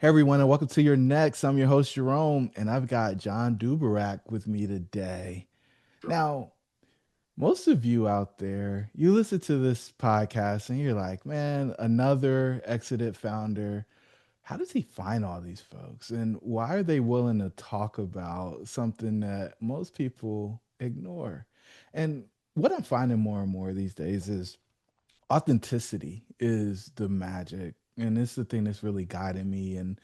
Hey everyone, and welcome to your next. I'm your host Jerome, and I've got John Dubarak with me today. Now, most of you out there, you listen to this podcast and you're like, man, another exited founder. How does he find all these folks? And why are they willing to talk about something that most people ignore? And what I'm finding more and more these days is authenticity is the magic. And it's the thing that's really guiding me and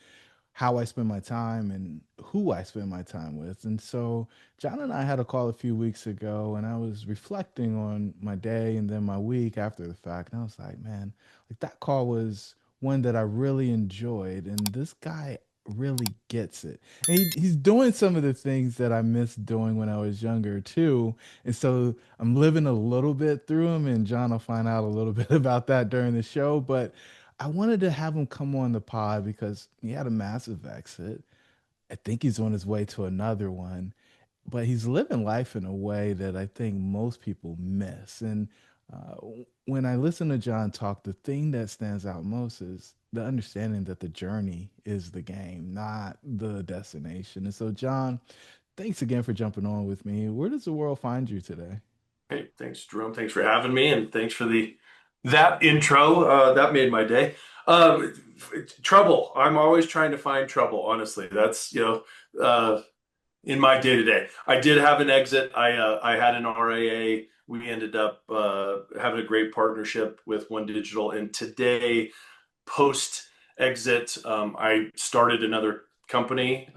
how I spend my time and who I spend my time with. And so John and I had a call a few weeks ago, and I was reflecting on my day and then my week after the fact. And I was like, man, like that call was one that I really enjoyed. And this guy really gets it. And he's doing some of the things that I missed doing when I was younger too. And so I'm living a little bit through him, and John will find out a little bit about that during the show. But I wanted to have him come on the pod because he had a massive exit. I think he's on his way to another one, but he's living life in a way that I think most people miss. And when I listen to John talk, the thing that stands out most is the understanding that the journey is the game, not the destination. And so, John, thanks again for jumping on with me. Where does the world find you today? Hey, thanks, Jerome. Thanks for having me, and thanks for the that intro. That made my day. Trouble. I'm always trying to find trouble. Honestly, that's in my day to day. I did have an exit. I had an RIA. We ended up having a great partnership with One Digital, and today, post exit, I started another company.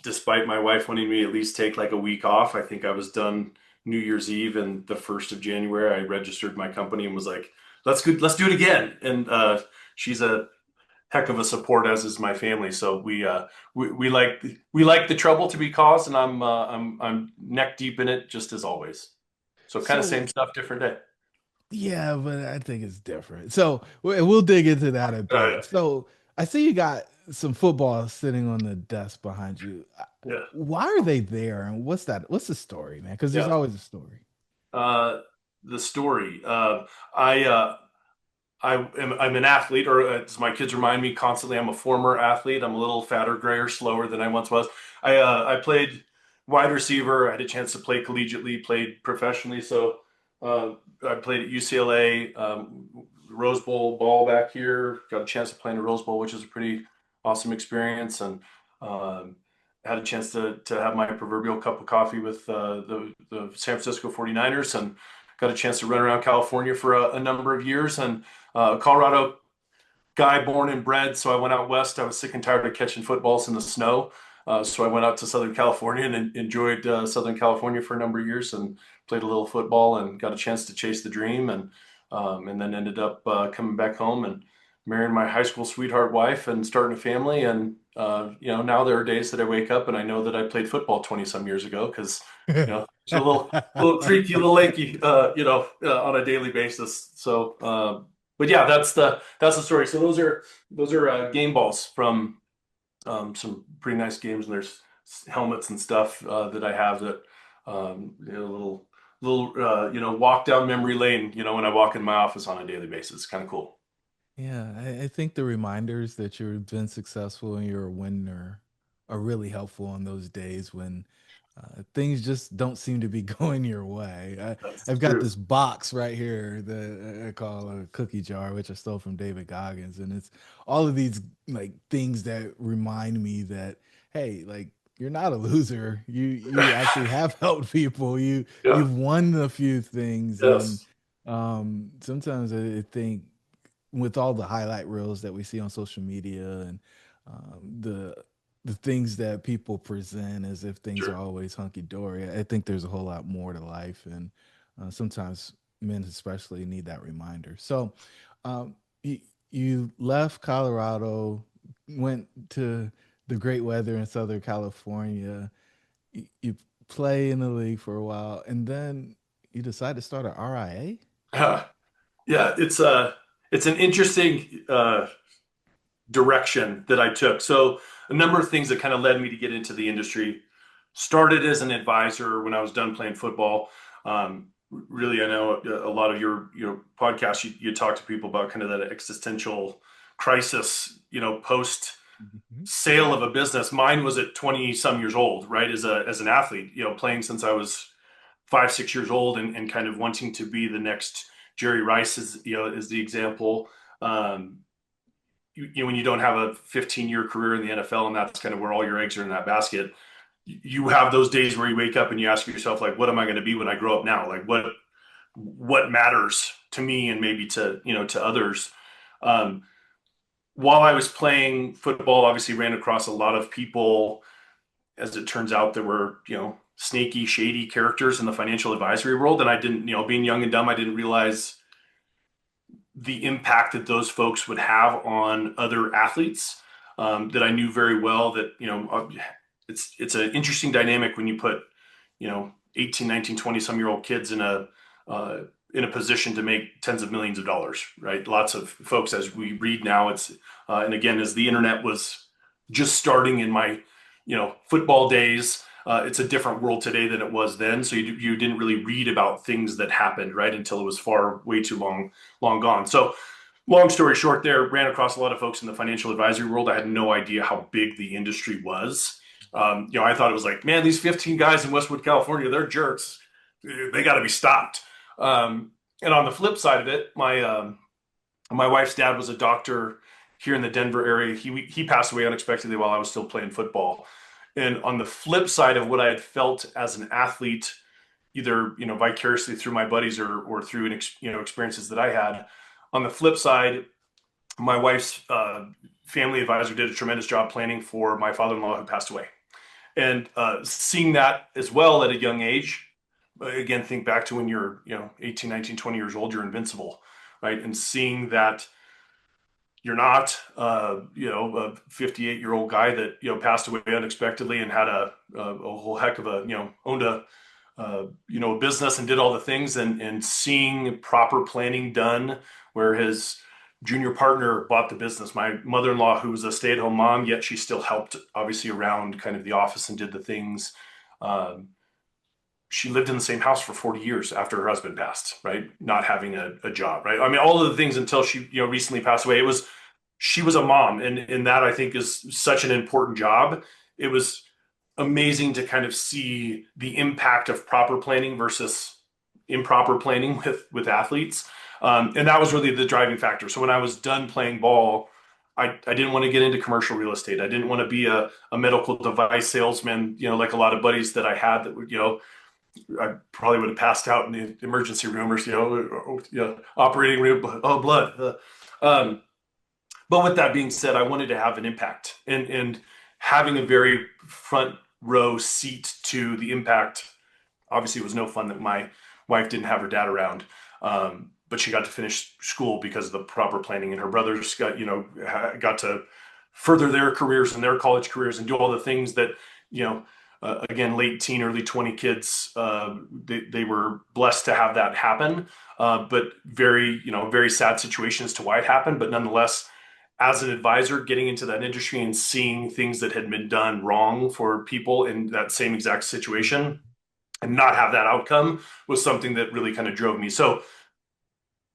Despite my wife wanting me to at least take like a week off, I think I was done New Year's Eve, and the 1st of January, I registered my company and was like, let's do it again. And she's a heck of a support, as is my family. So we like the trouble to be caused, and I'm neck deep in it just as always. So kind of So, same stuff, different day. yeah, but I think it's different. So we'll dig into that a Yeah, bit. So I see you got some football sitting on the desk behind you. yeah, Why are they there, and what's that? What's the story, man? Because there's yeah. always a story. Uh, the story. I I'm an athlete, or as my kids remind me constantly, I'm a former athlete. I'm a little fatter, grayer, slower than I once was. I played wide receiver. I had a chance to play collegiately, played professionally. So I played at UCLA, Rose Bowl ball back here. Got a chance to play in the Rose Bowl, which is a pretty awesome experience, and um, had a chance to have my proverbial cup of coffee with the San Francisco 49ers, and got a chance to run around California for a number of years. And Colorado guy, born and bred. So I went out west. I was sick and tired of catching footballs in the snow. So I went out to Southern California and enjoyed Southern California for a number of years, and played a little football and got a chance to chase the dream, and then ended up coming back home and marrying my high school sweetheart wife and starting a family. And now there are days that I wake up and I know that I played football 20 some years ago, because it's a little creaky, a little lakey, on a daily basis. So, but yeah, that's the story. So those are game balls from some pretty nice games, and there's helmets and stuff that I have that little walk down memory lane. When I walk in my office on a daily basis, it's kind of cool. Yeah, I think the reminders that you've been successful and you're a winner are really helpful on those days when things just don't seem to be going your way. That's I've got true. this box right here that I call a cookie jar, which I stole from David Goggins, and it's all of these like things that remind me that hey, like you're not a loser. You actually have helped people. Yeah. You've won a few things, and Yes. sometimes I think with all the highlight reels that we see on social media and the things that people present as if things are Sure. always hunky dory. I think there's a whole lot more to life, and sometimes men especially need that reminder. So, you, you left Colorado, went to the great weather in Southern California. You play in the league for a while, and then you decide to start an RIA. Yeah. It's an interesting direction that I took. So a number of things that kind of led me to get into the industry. Started as an advisor when I was done playing football. Really, I know a lot of your podcast, you talk to people about kind of that existential crisis, post Mhm. sale of a business. Mine was at 20 some years old, right? As an athlete, playing since I was 5, 6 years old, and kind of wanting to be the next Jerry Rice is the example. Um, when you don't have a 15-year career in the NFL, and that's kind of where all your eggs are in that basket, you have those days where you wake up and you ask yourself, like, what am I going to be when I grow up now? Like, what matters to me and maybe to others. Um, while I was playing football, obviously ran across a lot of people. As it turns out, there were snaky, shady characters in the financial advisory world, and I didn't, being young and dumb, I didn't realize the impact that those folks would have on other athletes. That I knew very well that it's an interesting dynamic when you put 18, 19, 20 some year old kids in a position to make tens of millions of dollars, right? Lots of folks, as we read now, and again, as the internet was just starting in my football days, it's a different world today than it was then. So you didn't really read about things that happened, right, until it was far way too long gone. So long story short, there, ran across a lot of folks in the financial advisory world. I had no idea how big the industry was. I thought it was like, man, these 15 guys in Westwood, California, they're jerks. They got to be stopped. And on the flip side of it, my wife's dad was a doctor here in the Denver area. He passed away unexpectedly while I was still playing football. And on the flip side of what I had felt as an athlete, either vicariously through my buddies or through experiences that I had, on the flip side, my wife's family advisor did a tremendous job planning for my father-in-law who passed away. And seeing that as well at a young age, again, think back to when you're 18, 19, 20 years old, you're invincible, right? And seeing that you're not a 58-year-old guy that passed away unexpectedly and had a whole heck of a owned a business and did all the things, and seeing proper planning done where his junior partner bought the business. My mother-in-law, who was a stay-at-home mom, yet she still helped obviously around kind of the office and did the things. She lived in the same house for 40 years after her husband passed, right? Not having a job, right? I mean, all of the things until she, recently passed away. She was a mom, and that I think is such an important job. It was amazing to kind of see the impact of proper planning versus improper planning with athletes. And that was really the driving factor. So when I was done playing ball, I didn't want to get into commercial real estate. I didn't want to be a medical device salesman, like a lot of buddies that I had that would, I probably would have passed out in the emergency room or, operating room, oh, blood. But with that being said, I wanted to have an impact, and having a very front row seat to the impact. Obviously, it was no fun that my wife didn't have her dad around, but she got to finish school because of the proper planning, and her brothers got to further their careers and their college careers and do all the things that again, late teen, early 20 kids, they were blessed to have that happen. But very sad situation as to why it happened. But nonetheless, as an advisor, getting into that industry and seeing things that had been done wrong for people in that same exact situation and not have that outcome was something that really kind of drove me. So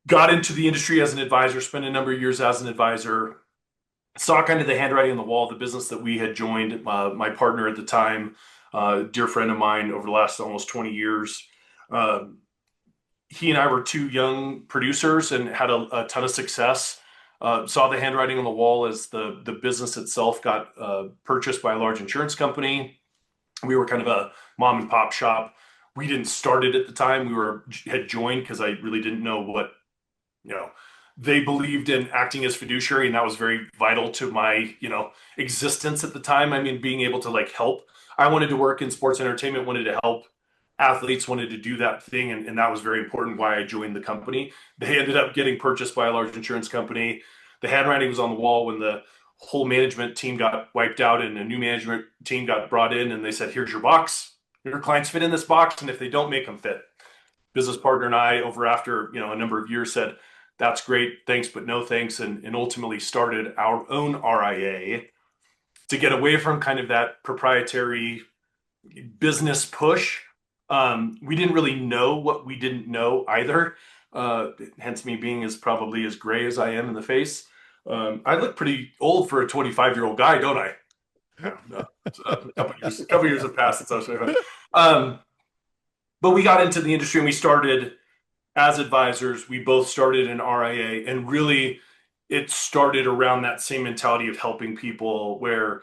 got into the industry as an advisor, spent a number of years as an advisor, saw kind of the handwriting on the wall, the business that we had joined, my partner at the time, dear friend of mine over the last almost 20 years. He and I were two young producers and had a ton of success. Saw the handwriting on the wall as the business itself got purchased by a large insurance company. We were kind of a mom and pop shop. We didn't start it at the time. Had joined because I really didn't know what they believed in acting as fiduciary, and that was very vital to my existence at the time. I mean, being able to like help. I wanted to work in sports entertainment, wanted to help athletes, wanted to do that thing, and that was very important why I joined the company. They ended up getting purchased by a large insurance company. The handwriting was on the wall when the whole management team got wiped out and a new management team got brought in, and they said, here's your box. Your clients fit in this box, and if they don't, make them fit. Business partner and I, over after a number of years, said, that's great, thanks, but no thanks, and ultimately started our own RIA to get away from kind of that proprietary business push. We didn't really know what we didn't know either. Hence me being as probably as gray as I am in the face. I look pretty old for a 25-year-old guy, don't I? No, a couple years have passed since I was 25. Um, but we got into the industry and we started as advisors. We both started in RIA, and really, it started around that same mentality of helping people, where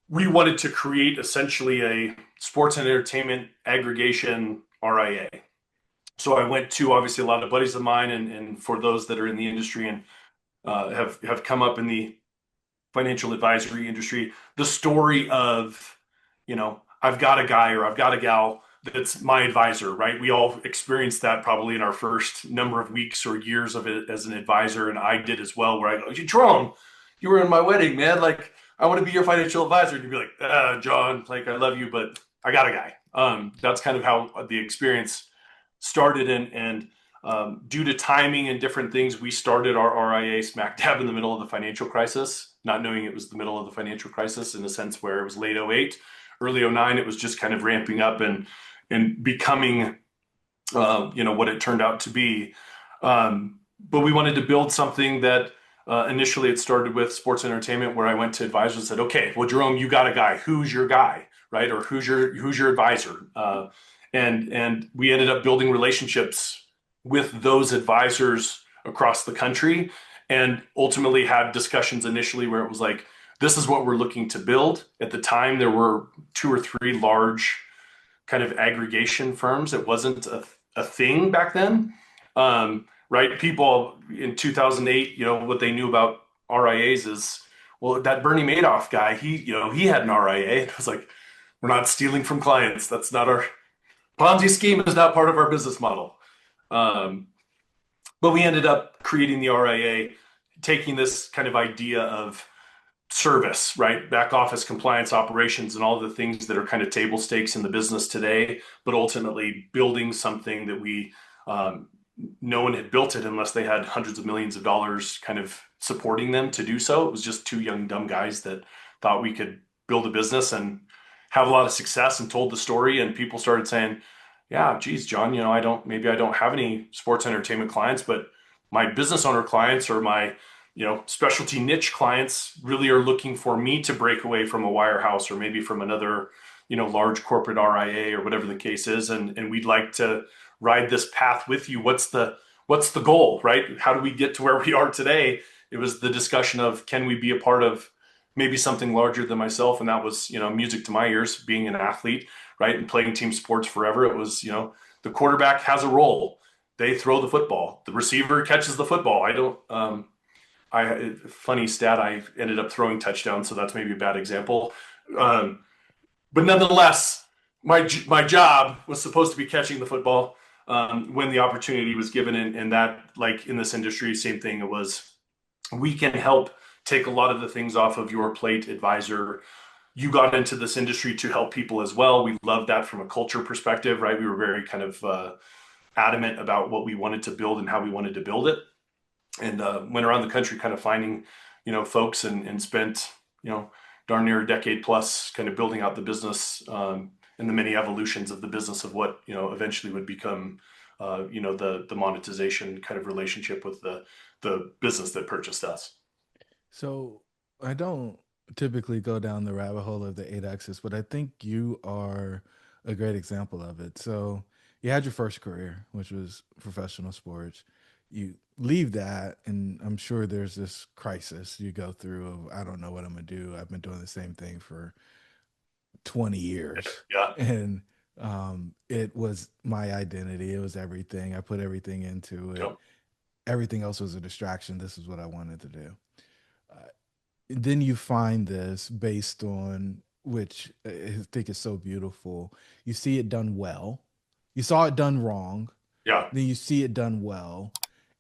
we wanted to create essentially a sports and entertainment aggregation RIA. So I went to obviously a lot of buddies of mine, and for those that are in the industry and have come up in the financial advisory industry, the story of, I've got a guy or I've got a gal that's my advisor, right? We all experienced that probably in our first number of weeks or years of it as an advisor, and I did as well. Where I go, Jerome, you were in my wedding, man. Like, I want to be your financial advisor. And you'd be like, John, like, I love you, but I got a guy. That's kind of how the experience started, and due to timing and different things, we started our RIA smack dab in the middle of the financial crisis, not knowing it was the middle of the financial crisis in the sense where it was late '08, early '09. It was just kind of ramping up and becoming, what it turned out to be. But we wanted to build something that initially it started with sports entertainment, where I went to advisors and said, okay, well, Jerome, you got a guy. Who's your guy, right? Or who's your advisor? And we ended up building relationships with those advisors across the country, and ultimately had discussions initially where it was like, this is what we're looking to build. At the time, there were two or three large kind of aggregation firms. It wasn't a thing back then. Right? People in 2008, what they knew about RIAs is, well, that Bernie Madoff guy, he had an RIA. It was like, we're not stealing from clients. That's not our Ponzi scheme is not part of our business model. Um, but we ended up creating the RIA, taking this kind of idea of service, right? Back office compliance operations and all the things that are kind of table stakes in the business today, but ultimately building something that um, no one had built it unless they had hundreds of millions of dollars kind of supporting them to do so. It was just two young, dumb guys that thought we could build a business and have a lot of success, and told the story. And people started saying, yeah, geez, John, maybe I don't have any sports entertainment clients, but my business owner clients or my specialty niche clients really are looking for me to break away from a wirehouse or maybe from another, large corporate RIA or whatever the case is. And we'd like to ride this path with you. What's the goal, right? How do we get to where we are today? It was the discussion of, can we be a part of maybe something larger than myself? And that was, music to my ears, being an athlete, right? And playing team sports forever. It was, the quarterback has a role. They throw the football. The receiver catches the football. I don't, funny stat, I ended up throwing touchdowns, so that's maybe a bad example. Um, but nonetheless, my job was supposed to be catching the football when the opportunity was given, and that, like in this industry, same thing. It was, we can help take a lot of the things off of your plate, advisor. You got into this industry to help people as well. We love that from a culture perspective, right? We were very kind of adamant about what we wanted to build and how we wanted to build it, and went around the country kind of finding, folks, and spent, darn near a decade plus kind of building out the business, and the many evolutions of the business of what, eventually would become, the monetization kind of relationship with the business that purchased us. So I don't typically go down the rabbit hole of the eight axis, but I think you are a great example of it. So you had your first career, which was professional sports. You leave that, and I'm sure there's this crisis you go through of, I don't know what I'm gonna do. I've been doing the same thing for 20 years. Yeah. And it was my identity. It was everything. I put everything into it. Yep. Everything else was a distraction. This is what I wanted to do. Uh, then you find this based on, which I think is so beautiful. You see it done well. You saw it done wrong. Yeah. Then you see it done well.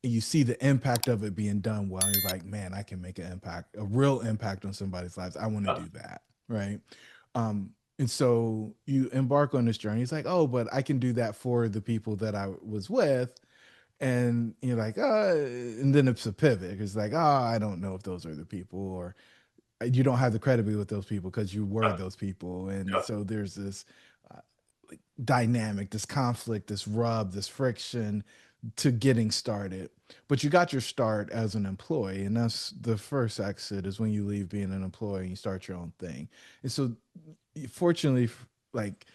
And you see the impact of it being done well. And you're like, man, I can make an impact, a real impact on somebody's lives. I want to Yeah. do that. Right. And so you embark on this journey. It's like, oh, but I can do that for the people that I was with. And you're like, and then it's a pivot. It's like, I don't know if those are the people, or you don't have the credibility with those people because you were Yeah. those people. And Yeah. so there's this uh, like dynamic, this conflict, this rub, this friction. to getting started. But you got your start as an employee, and that's the first exit is when you leave being an employee and you start your own thing. And so, fortunately, like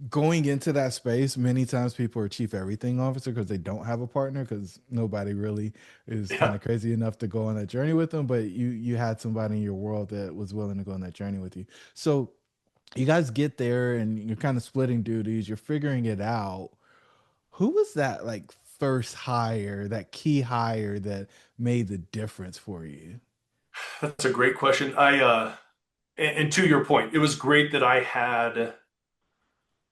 going into that space, many times people are chief everything officer because they don't have a partner because nobody really is kind Yeah. of crazy enough to go on that journey with them. But you had somebody in your world that was willing to go on that journey with you. So you guys get there and you're kind of splitting duties, you're figuring it out. Who was that like first hire, that key hire that made the difference for you? That's a great question. And to your point, it was great that I had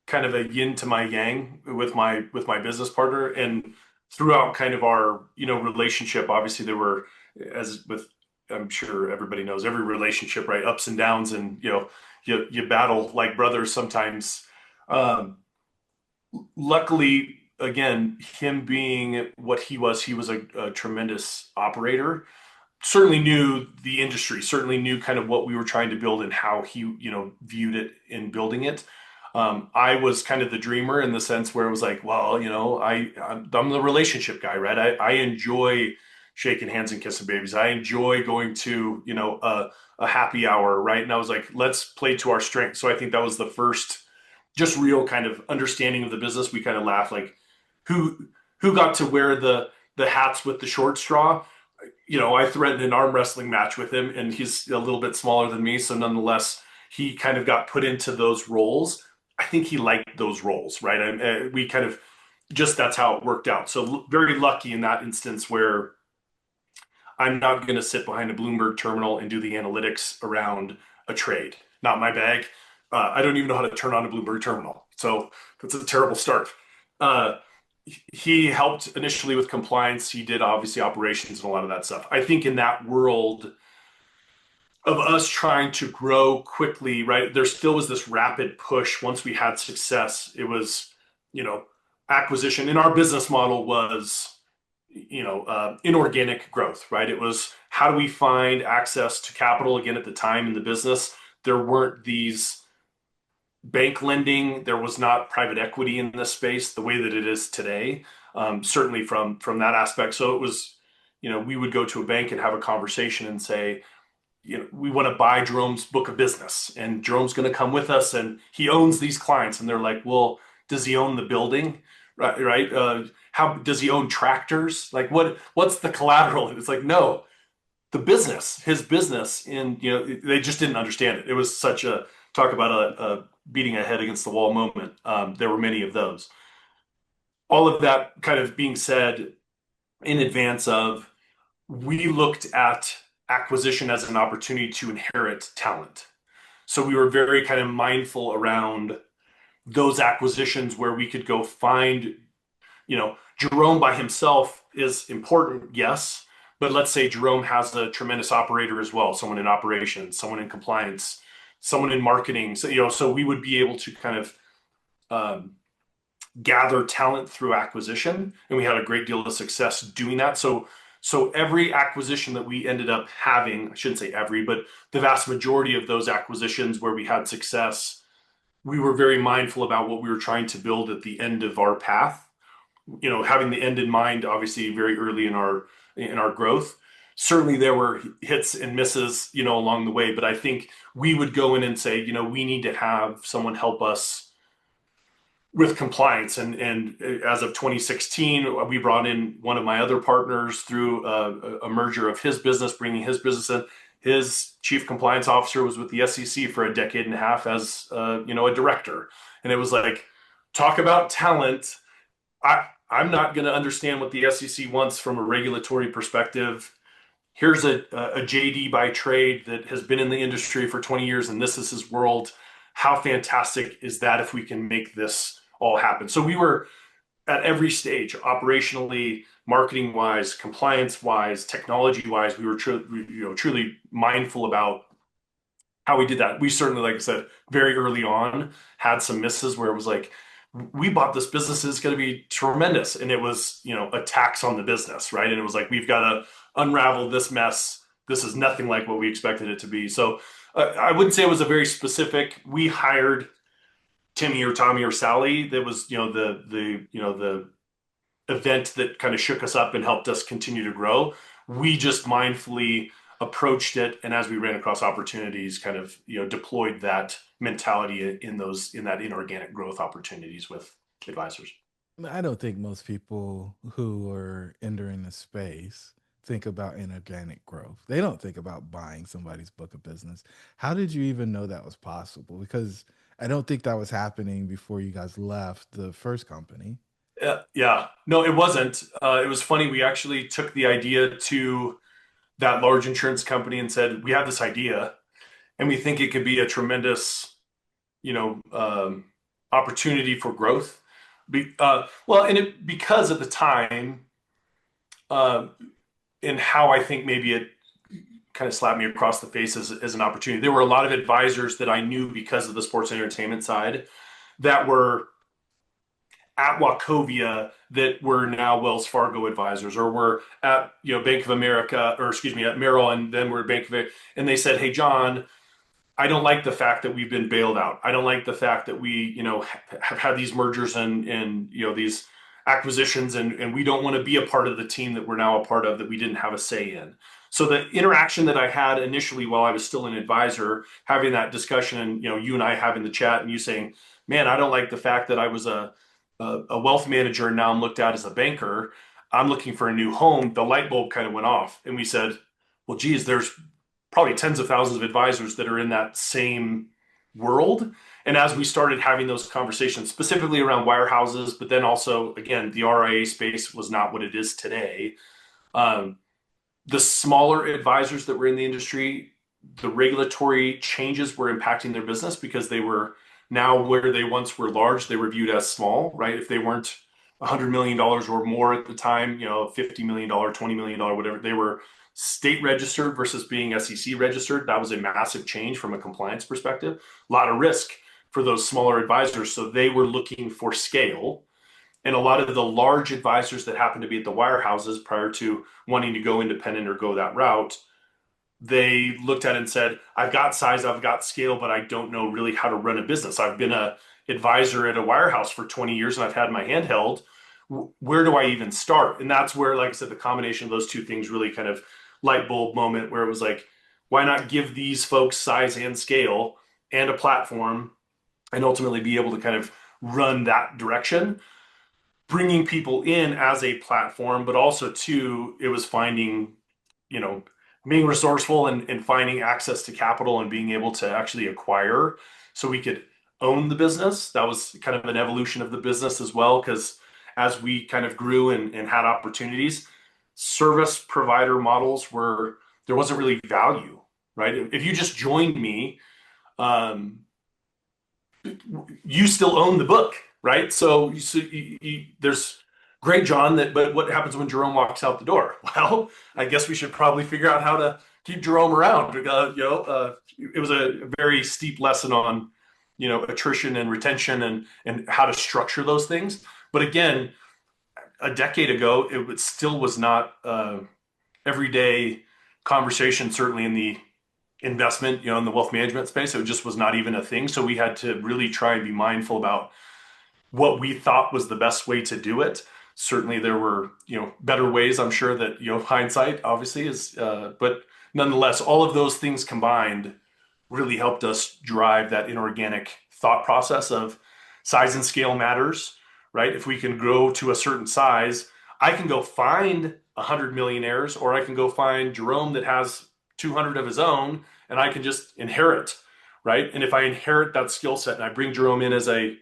kind of a yin to my yang with my business partner, and throughout kind of our relationship. Obviously, there were, as with, I'm sure everybody knows, every relationship, right, ups and downs, and you battle like brothers sometimes. Um, Luckily, again, him being what he was a tremendous operator, certainly knew the industry, certainly knew kind of what we were trying to build and how he, viewed it in building it. I was kind of the dreamer in the sense where it was like, well, I'm the relationship guy, right? I enjoy shaking hands and kissing babies. I enjoy going to, a happy hour, right? And I was like, let's play to our strengths. So I think that was the first just real kind of understanding of the business. We kind of laughed like, who who got to wear the hats with the short straw. I threatened an arm wrestling match with him, and he's a little bit smaller than me, so nonetheless, he kind of got put into those roles. I think he liked those roles, right? And we kind of just that's how it worked out. So very lucky in that instance where I'm not going to sit behind a Bloomberg terminal and do the analytics around a trade. Not my bag. I don't even know how to turn on a Bloomberg terminal, so that's a terrible start. Uh, he helped initially with compliance. He did obviously operations and a lot of that stuff. I think in that world of us trying to grow quickly, right? There still was this rapid push once we had success. It was, you know, acquisition. And our business model was, inorganic growth, right? It was how do we find access to capital again at the time in the business? There weren't these bank lending. There was not private equity in this space the way that it is today. Certainly from that aspect. So it was, we would go to a bank and have a conversation and say, we want to buy Jerome's book of business, and Jerome's going to come with us, and he owns these clients. And they're like, well, does he own the building? Right, right. How does he own tractors? Like, what's the collateral? And it's like, no, the business, his business, and they just didn't understand it. It was such a talk about a beating a head against the wall moment. There were many of those. All of that kind of being said in advance of, we looked at acquisition as an opportunity to inherit talent. So we were very kind of mindful around those acquisitions where we could go find, Jerome by himself is important, yes. But let's say Jerome has a tremendous operator as well, someone in operations, someone in compliance, someone in marketing. So, so we would be able to kind of um, gather talent through acquisition, and we had a great deal of success doing that. So every acquisition that we ended up having, I shouldn't say every, but the vast majority of those acquisitions where we had success, we were very mindful about what we were trying to build at the end of our path. Having the end in mind, obviously very early in our growth. Certainly there were hits and misses, along the way, but I think we would go in and say, we need to have someone help us with compliance. And as of 2016, we brought in one of my other partners through a merger of his business, bringing his business in. His chief compliance officer was with the SEC for a decade and a half as a director. And it was like, talk about talent. I'm not going to understand what the SEC wants from a regulatory perspective. Here's a JD by trade that has been in the industry for 20 years, and this is his world. How fantastic is that if we can make this all happen? So we were at every stage, operationally, marketing wise, compliance wise, technology wise. We were truly mindful about how we did that. We certainly, like I said, very early on had some misses where it was like, we bought this business, is going to be tremendous. And it was, a tax on the business, right? And it was like, we've got to unravel this mess. This is nothing like what we expected it to be. So I wouldn't say it was a very specific, we hired Timmy or Tommy or Sally. That was, the event that kind of shook us up and helped us continue to grow. We just mindfully approached it, and as we ran across opportunities, kind of deployed that mentality in that inorganic growth opportunities with advisors. I don't think most people who are entering the space think about inorganic growth. They don't think about buying somebody's book of business. How did you even know that was possible? Because I don't think that was happening before you guys left the first company. Yeah, no, it wasn't. It was funny. We actually took the idea to that large insurance company and said, "We have this idea, and we think it could be a tremendous, you know, um, opportunity for growth." Because at the time, uh, and how I think maybe it kind of slapped me across the face as an opportunity. There were a lot of advisors that I knew because of the sports entertainment side that were at Wachovia that were now Wells Fargo advisors, or were at Bank of America, or excuse me, at Merrill, and then we're at Bank of America, and they said, "Hey, John, I don't like the fact that we've been bailed out. I don't like the fact that we, have had these mergers and these acquisitions, and we don't want to be a part of the team that we're now a part of that we didn't have a say in." So the interaction that I had initially while I was still an advisor, having that discussion, and you and I having the chat, and you saying, "Man, I don't like the fact that I was a wealth manager and now I'm looked at as a banker. I'm looking for a new home." The light bulb kind of went off, and we said, "Well, geez, there's probably tens of thousands of advisors that are in that same world." And as we started having those conversations, specifically around wirehouses, but then also, again, the RIA space was not what it is today. Um, the smaller advisors that were in the industry, the regulatory changes were impacting their business because they were now where they once were large, they were viewed as small, right? If they weren't $100 million or more at the time, $50 million, $20 million, whatever, they were state registered versus being SEC registered. That was a massive change from a compliance perspective. A lot of risk for those smaller advisors. So they were looking for scale. And a lot of the large advisors that happened to be at the wirehouses prior to wanting to go independent or go that route, they looked at it and said, "I've got size, I've got scale, but I don't know really how to run a business. I've been a advisor at a wirehouse for 20 years and I've had my hand held. Where do I even start?" And that's where, like I said, the combination of those two things really kind of light bulb moment where it was like, why not give these folks size and scale and a platform and ultimately be able to kind of run that direction, bringing people in as a platform, but also too, it was finding, you know, being resourceful and finding access to capital and being able to actually acquire so we could own the business. That was kind of an evolution of the business as well, because as we kind of grew and had opportunities, service provider models were, there wasn't really value, right? If you just joined me, um, you still own the book, right? There's great, John. But what happens when Jerome walks out the door? Well, I guess we should probably figure out how to keep Jerome around. Because it was a very steep lesson on attrition and retention and how to structure those things. But again, a decade ago, still was not everyday conversation. Certainly in the investment, in the wealth management space, it just was not even a thing. So we had to really try and be mindful about what we thought was the best way to do it. Certainly there were, better ways, I'm sure that, hindsight obviously is, but nonetheless, all of those things combined really helped us drive that inorganic thought process of size and scale matters, right? If we can grow to a certain size, I can go find 100 millionaires, or I can go find Jerome that has 200 of his own, and I can just inherit, right? And if I inherit that skill set and I bring Jerome in as a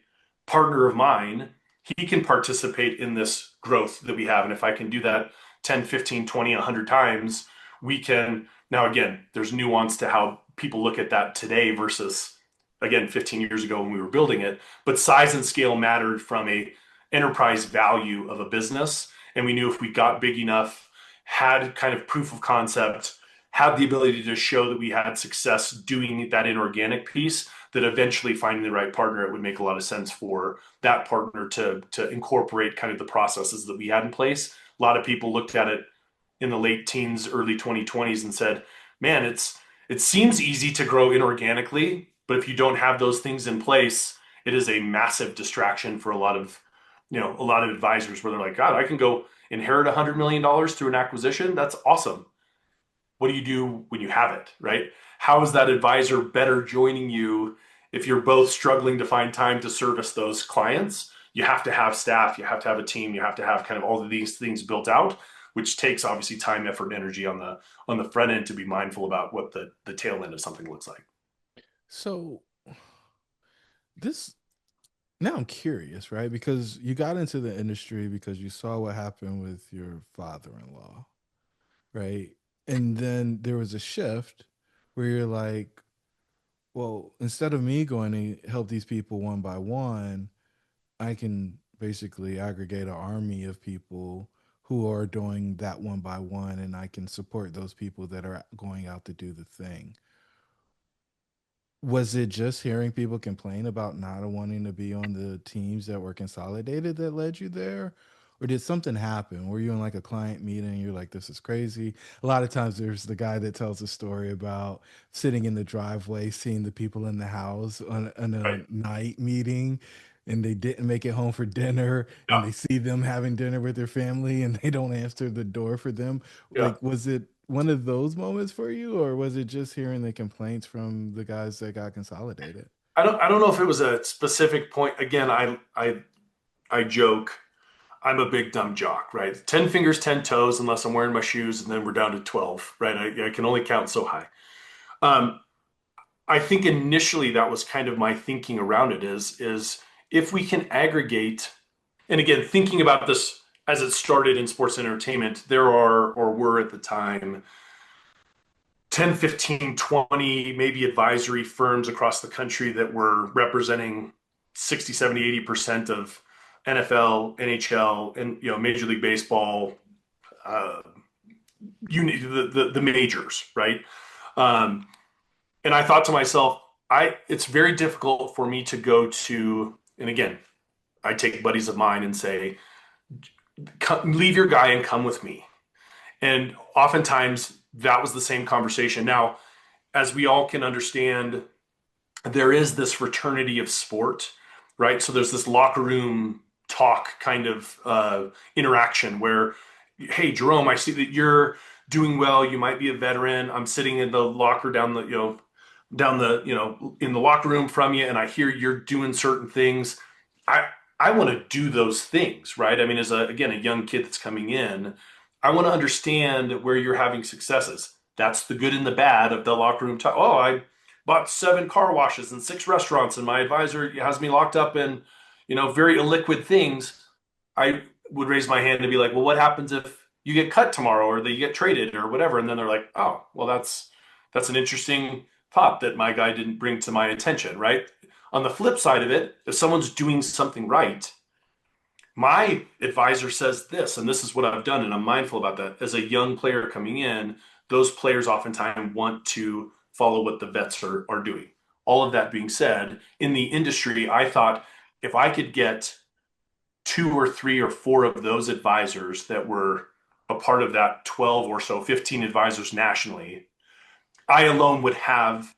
partner of mine, he can participate in this growth that we have. And if I can do that 10, 15, 20, 100 times, we can. Now, again, there's nuance to how people look at that today versus, again, 15 years ago when we were building it. But size and scale mattered from a enterprise value of a business. And we knew if we got big enough, had kind of proof of concept, had the ability to show that we had success doing that inorganic piece, that eventually finding the right partner, it would make a lot of sense for that partner to incorporate kind of the processes that we had in place. A lot of people looked at it in the late teens, early 2020s and said, "Man, it seems easy to grow inorganically, but if you don't have those things in place, it is a massive distraction for a lot of a lot of advisors where they're like, God, I can go inherit $100 million through an acquisition. That's awesome. What do you do when you have it, right? How is that advisor better joining you if you're both struggling to find time to service those clients? You have to have staff, you have to have a team, you have to have kind of all of these things built out, which takes obviously time, effort, and energy on the front end to be mindful about what the tail end of something looks like. So this now I'm curious, right? Because you got into the industry because you saw what happened with your father-in-law, right? And then there was a shift where you're like, well, instead of me going to help these people one by one, I can basically aggregate an army of people who are doing that one by one, and I can support those people that are going out to do the thing. Was it just hearing people complain about not wanting to be on the teams that were consolidated that led you there? Or did something happen? Were you in like a client meeting and you're like, this is crazy? A lot of times there's the guy that tells a story about sitting in the driveway, seeing the people in the house on Right. a night meeting and they didn't make it home for dinner and Yeah. they see them having dinner with their family and they don't answer the door for them. Yeah. Like, was it one of those moments for you, or was it just hearing the complaints from the guys that got consolidated? I don't know if it was a specific point. Again, I joke. I'm a big dumb jock, right? 10 fingers, 10 toes, unless I'm wearing my shoes, and then we're down to 12, right? I can only count so high. Um, I think initially that was kind of my thinking around it is if we can aggregate, and again, thinking about this as it started in sports entertainment, there are or were at the time 10, 15, 20 maybe advisory firms across the country that were representing 60, 70, 80% of NFL, NHL, and Major League Baseball, uh, the majors, right? Um, and I thought to myself, it's very difficult for me to go to, and again, I take buddies of mine and say, leave your guy and come with me. And oftentimes that was the same conversation. Now, as we all can understand, there is this fraternity of sport, right? So there's this locker room talk kind of interaction where, hey, Jerome, I see that you're doing well. You might be a veteran. I'm sitting in the locker in the locker room from you, and I hear you're doing certain things. I I want to do those things, right? I mean, as a young kid that's coming in, I want to understand where you're having successes. That's the good and the bad of the locker room talk. Oh, I bought 7 car washes and 6 restaurants, and my advisor has me locked up in, very illiquid things. I would raise my hand and be like, well, what happens if you get cut tomorrow or that you get traded or whatever? And then they're like, oh, well, that's an interesting thought that my guy didn't bring to my attention, right? On the flip side of it, if someone's doing something right, my advisor says this, and this is what I've done, and I'm mindful about that. As a young player coming in, those players oftentimes want to follow what the vets are doing. All of that being said, in the industry, I thought if I could get 2 or 3 or 4 of those advisors that were a part of that 12 or so, 15 advisors nationally, I alone would have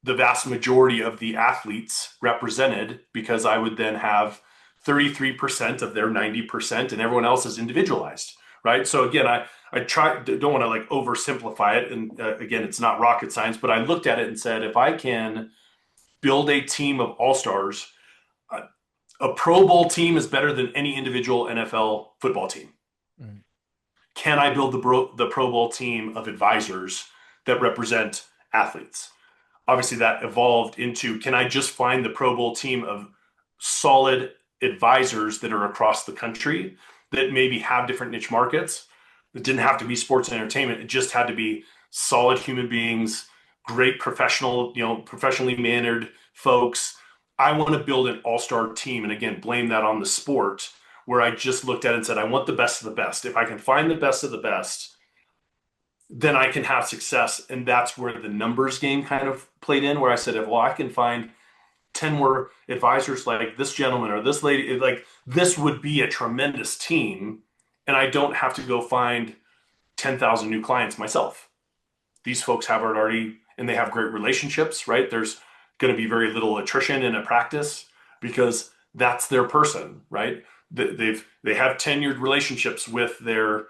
the vast majority of the athletes represented because I would then have 33% of their 90% and everyone else is individualized, right? So again, I don't want to like oversimplify it. And again, it's not rocket science, but I looked at it and said, if I can build a team of all-stars, a Pro Bowl team is better than any individual NFL football team. Right. Can I build the Pro Bowl team of advisors that represent athletes? Obviously that evolved into, can I just find the Pro Bowl team of solid advisors that are across the country that maybe have different niche markets? It didn't have to be sports and entertainment. It just had to be solid human beings, great professional, professionally mannered folks. I want to build an all-star team. And again, blame that on the sport where I just looked at it and said, I want the best of the best. If I can find the best of the best, then I can have success. And that's where the numbers game kind of played in, where I said, well, I can find 10 more advisors like this gentleman or this lady, like this would be a tremendous team. And I don't have to go find 10,000 new clients myself. These folks have it already and they have great relationships, right? There's going to be very little attrition in a practice because that's their person, right? They have tenured relationships with their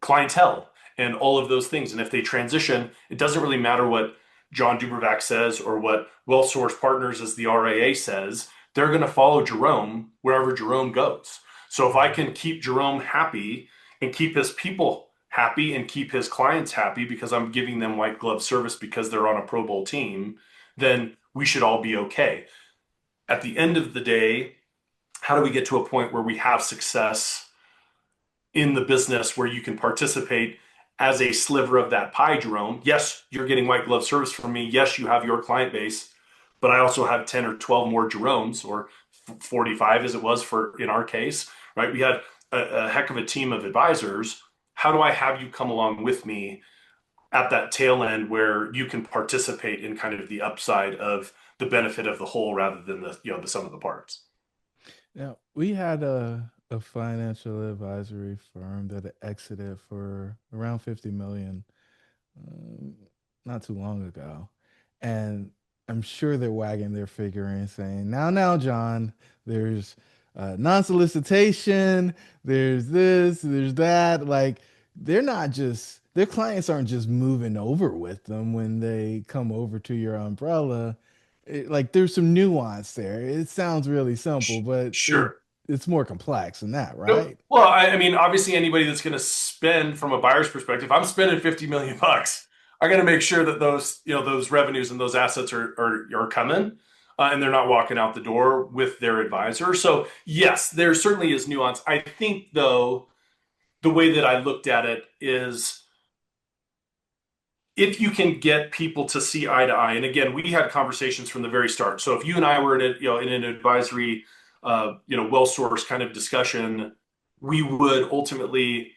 clientele and all of those things. And if they transition, it doesn't really matter what John Dubervac says or what Well Source Partners as the RIA says. They're going to follow Jerome wherever Jerome goes. So if I can keep Jerome happy and keep his people happy and keep his clients happy because I'm giving them white glove service because they're on a Pro Bowl team, then we should all be okay. At the end of the day, how do we get to a point where we have success in the business where you can participate as a sliver of that pie, Jerome? Yes, you're getting white glove service from me. Yes, you have your client base, but I also have 10 or 12 more Jeromes, or 45 as it was for in our case, right? We had a heck of a team of advisors. How do I have you come along with me at that tail end where you can participate in kind of the upside of the benefit of the whole rather than the sum of the parts? Now, we had a financial advisory firm that exited for around 50 million um, not too long ago. And I'm sure they're wagging their finger and saying, now, John, there's non-solicitation, there's this, there's that. Like, they're not just, their clients aren't just moving over with them when they come over to your umbrella. Like, there's some nuance there. It sounds really simple, but Sure. it's more complex than that, Nope. right? Well, I mean, obviously, anybody that's going to spend from a buyer's perspective, I'm spending 50 million bucks. I got to make sure that those revenues and those assets are coming, and they're not walking out the door with their advisor. So yes, there certainly is nuance. I think though, the way that I looked at it is if you can get people to see eye to eye, and again, we had conversations from the very start. So if you and I were in an advisory, well sourced kind of discussion, we would ultimately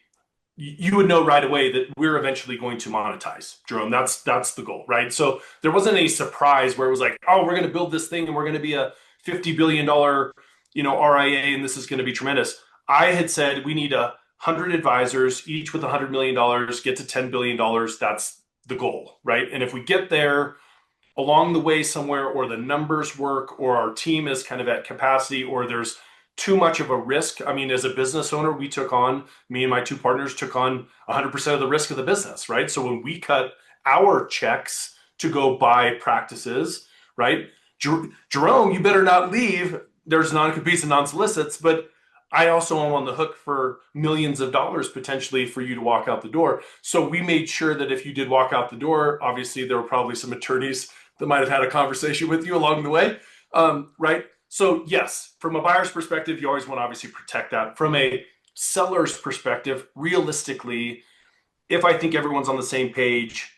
you would know right away that we're eventually going to monetize, Jerome. That's the goal, right? So there wasn't any surprise where it was like, oh, we're going to build this thing and we're going to be a $50 billion, RIA, and this is going to be tremendous. I had said we need 100 advisors, each with $100 million, get to $10 billion. That's the goal, right? And if we get there along the way somewhere, or the numbers work, or our team is kind of at capacity, or there's too much of a risk. I mean, as a business owner, me and my two partners took on 100% of the risk of the business, right? So when we cut our checks to go buy practices, right? Jerome, you better not leave. There's non-competes and non-solicits, but I also am on the hook for millions of dollars potentially for you to walk out the door. So we made sure that if you did walk out the door, obviously there were probably some attorneys that might have had a conversation with you along the way, right? So yes, from a buyer's perspective, you always want to obviously protect that. From a seller's perspective, realistically, if I think everyone's on the same page,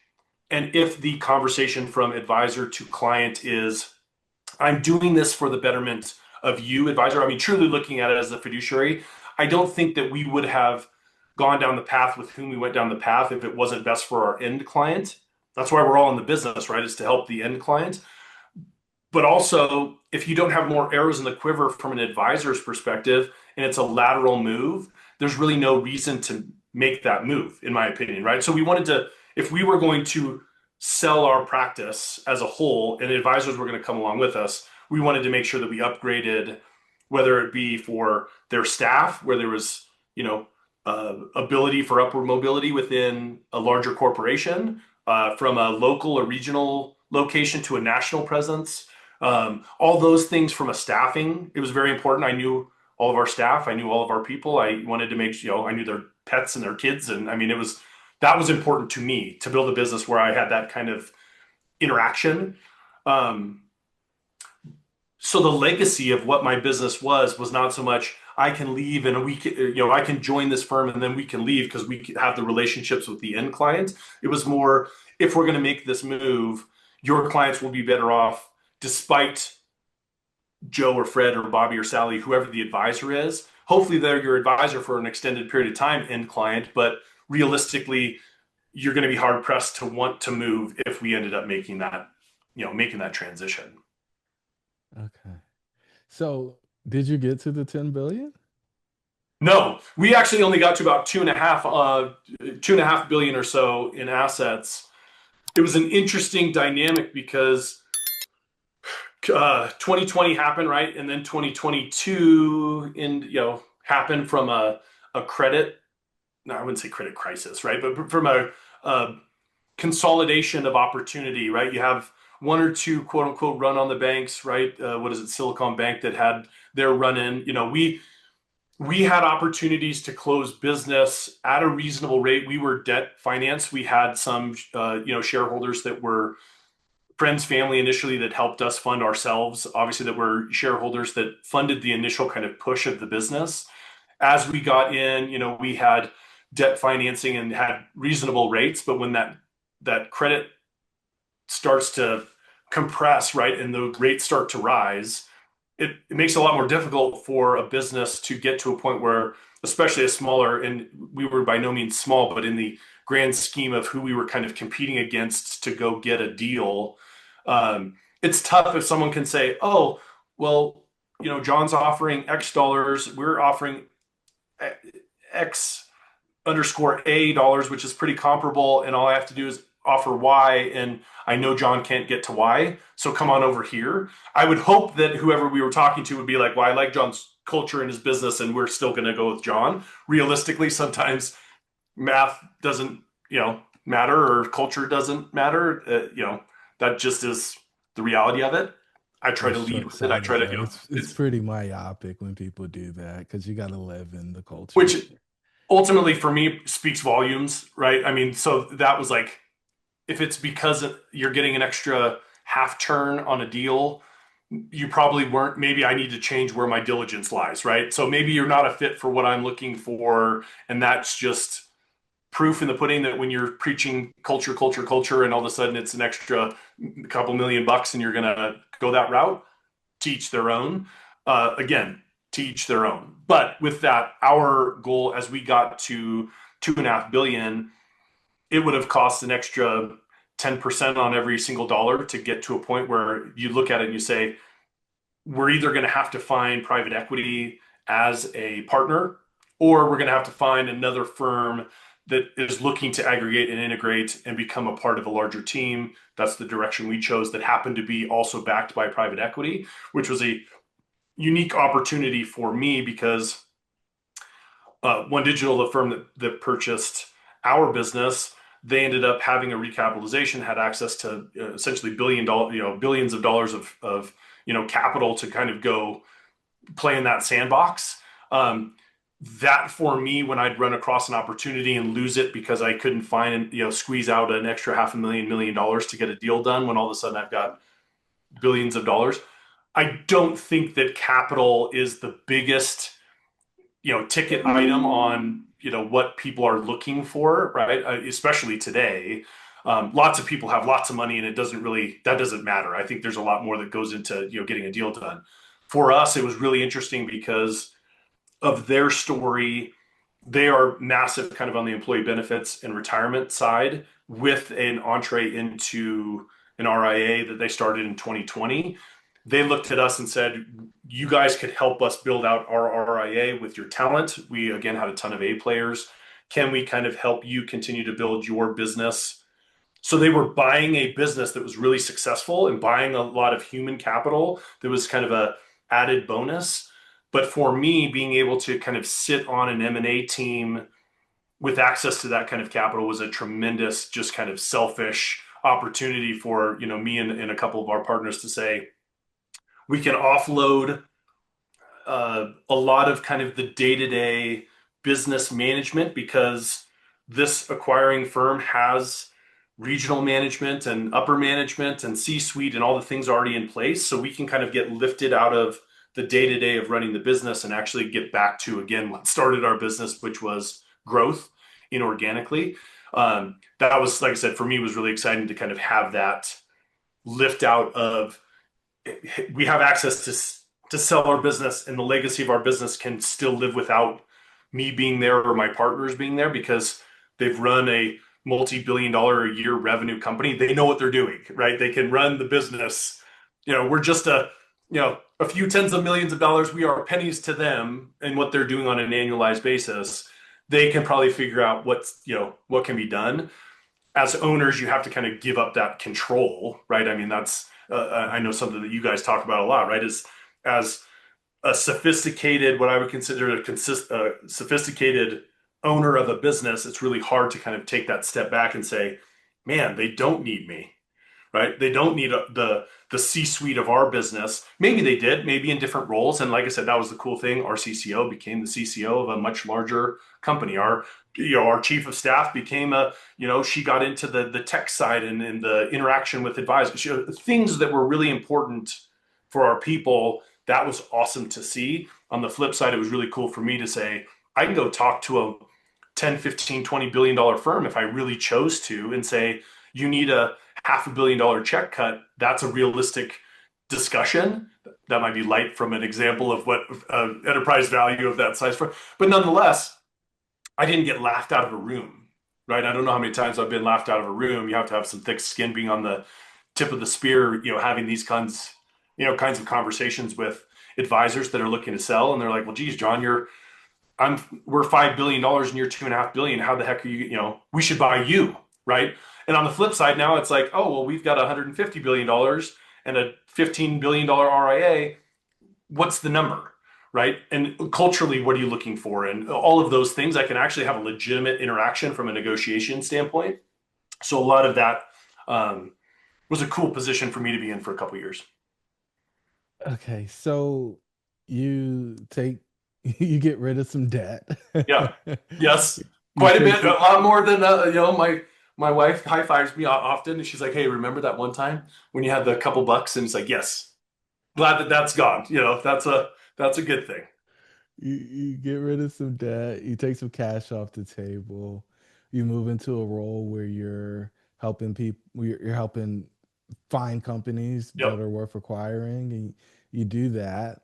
and if the conversation from advisor to client is, I'm doing this for the betterment of you, advisor, I mean, truly looking at it as a fiduciary, I don't think that we would have gone down the path with whom we went down the path if it wasn't best for our end client. That's why we're all in the business, right? Is to help the end client. But also, if you don't have more arrows in the quiver from an advisor's perspective and it's a lateral move, there's really no reason to make that move, in my opinion, right? So we wanted to, if we were going to sell our practice as a whole and advisors were going to come along with us, we wanted to make sure that we upgraded, whether it be for their staff, where there was, ability for upward mobility within a larger corporation, from a local or regional location to a national presence. All those things from a staffing, it was very important. I knew all of our staff. I knew all of our people. I wanted to make, I knew their pets and their kids. And I mean, that was important to me to build a business where I had that kind of interaction. Um, so the legacy of what my business was not so much I can leave and we can, I can join this firm and then we can leave because we have the relationships with the end client. It was more, if we're going to make this move, your clients will be better off despite Joe or Fred or Bobby or Sally, whoever the advisor is. Hopefully they're your advisor for an extended period of time, end client, but realistically, you're going to be hard pressed to want to move if we ended up making that transition. Okay. So, did you get to the 10 billion? No, we actually only got to about 2.5 billion or so in assets. It was an interesting dynamic because 2020 happened, right? And then 2022, and happen from a credit, no, I wouldn't say credit crisis, right? But from a consolidation of opportunity, right? You have one or two quote unquote run on the banks, right? What is it, Silicon Bank that had their run in? We had opportunities to close business at a reasonable rate. We were debt financed. We had some shareholders that were friends, family initially that helped us fund ourselves. Obviously, that were shareholders that funded the initial kind of push of the business. As we got in, we had debt financing and had reasonable rates. But when that credit starts to compress, right, and the rates start to rise, it makes it a lot more difficult for a business to get to a point where, especially a smaller, and we were by no means small, but in the grand scheme of who we were kind of competing against to go get a deal, it's tough if someone can say, oh, well, John's offering X dollars, we're offering X underscore A dollars, which is pretty comparable, and all I have to do is offer Y, and I know John can't get to Y, so come on over here. I would hope that whoever we were talking to would be like, well, I like John's culture and his business, and we're still going to go with John. Realistically, sometimes math doesn't, matter, or culture doesn't matter. That just is the reality of it. I try That's to lead with it. I short-sighted, try to, though. It's it's pretty myopic when people do that because you got to live in the culture. which ultimately for me speaks volumes, right? I mean, so that was like, if it's because you're getting an extra half turn on a deal, you probably weren't. Maybe I need to change where my diligence lies, right? So maybe you're not a fit for what I'm looking for. And that's just proof in the pudding that when you're preaching culture, culture, culture, and all of a sudden it's an extra couple $1,000,000 and you're going to go that route, teach their own. Again, teach their own. But with that, our goal as we got to 2.5 billion, it would have cost an extra 10% on every single dollar to get to a point where you look at it and you say, we're either going to have to find private equity as a partner, or we're going to have to find another firm that is looking to aggregate and integrate and become a part of a larger team. That's the direction we chose, that happened to be also backed by private equity, which was a unique opportunity for me because One Digital, the firm that purchased our business, they ended up having a recapitalization, had access to essentially billions of dollars of capital to kind of go play in that sandbox. That for me, when I'd run across an opportunity and lose it because I couldn't find, squeeze out an extra half a million dollars to get a deal done, when all of a sudden I've got billions of dollars. I don't think that capital is the biggest, ticket item on, what people are looking for, right? Especially today. Lots of people have lots of money and that doesn't matter. I think there's a lot more that goes into, getting a deal done. For us, it was really interesting because of their story. They are massive kind of on the employee benefits and retirement side, with an entree into an RIA that they started in 2020. They looked at us and said, you guys could help us build out our RIA with your talent. We, again, had a ton of A players. Can we kind of help you continue to build your business? So they were buying a business that was really successful and buying a lot of human capital that was kind of a added bonus. But for me, being able to kind of sit on an M&A team with access to that kind of capital was a tremendous, just kind of selfish opportunity for, me and a couple of our partners to say, we can offload a lot of kind of the day-to-day business management, because this acquiring firm has regional management and upper management and C-suite and all the things already in place. So we can kind of get lifted out of the day-to-day of running the business and actually get back to, again, what started our business, which was growth inorganically. That was, like I said, for me, was really exciting to kind of have that lift out of, we have access to sell our business, and the legacy of our business can still live without me being there or my partners being there, because they've run a multi-billion-dollar a year revenue company. They know what they're doing, right? They can run the business. We're just a few tens of millions of dollars. We are pennies to them and what they're doing on an annualized basis. They can probably figure out what can be done. As owners, you have to kind of give up that control, right? I mean, that's I know something that you guys talk about a lot, right? Is as a sophisticated, what I would consider a sophisticated owner of a business, it's really hard to kind of take that step back and say, man, they don't need me, right? They don't need the C-suite of our business. Maybe they did, maybe in different roles. And like I said, that was the cool thing. Our CCO became the CCO of a much larger company. Our chief of staff became she got into the tech side and the interaction with advisors, things that were really important for our people. That was awesome to see. On the flip side, it was really cool for me to say, I can go talk to a 10, 15, $20 billion firm if I really chose to and say, you need a $500 million check cut. That's a realistic discussion. That might be light from an example of what enterprise value of that size for, but nonetheless, I didn't get laughed out of a room, right? I don't know how many times I've been laughed out of a room. You have to have some thick skin, being on the tip of the spear, having these kinds of conversations with advisors that are looking to sell, and they're like, "Well, geez, John, we're $5 billion and you're $2.5 billion. How the heck are you? We should buy you, right?" And on the flip side, now it's like, "Oh, well, we've got $150 billion and a $15 billion RIA. What's the number?" Right? And culturally, what are you looking for? And all of those things, I can actually have a legitimate interaction from a negotiation standpoint. So a lot of that was a cool position for me to be in for a couple of years. Okay, so you take you get rid of some debt. Yeah. Yes. You Quite a take bit. A some lot more than my wife high fives me often, and she's like, "Hey, remember that one time when you had the couple bucks?" And it's like, "Yes, glad that that's gone." That's a good thing. you get rid of some debt, you take some cash off the table, you move into a role where you're helping people, you're helping find companies that Yep. are worth acquiring, and you do that.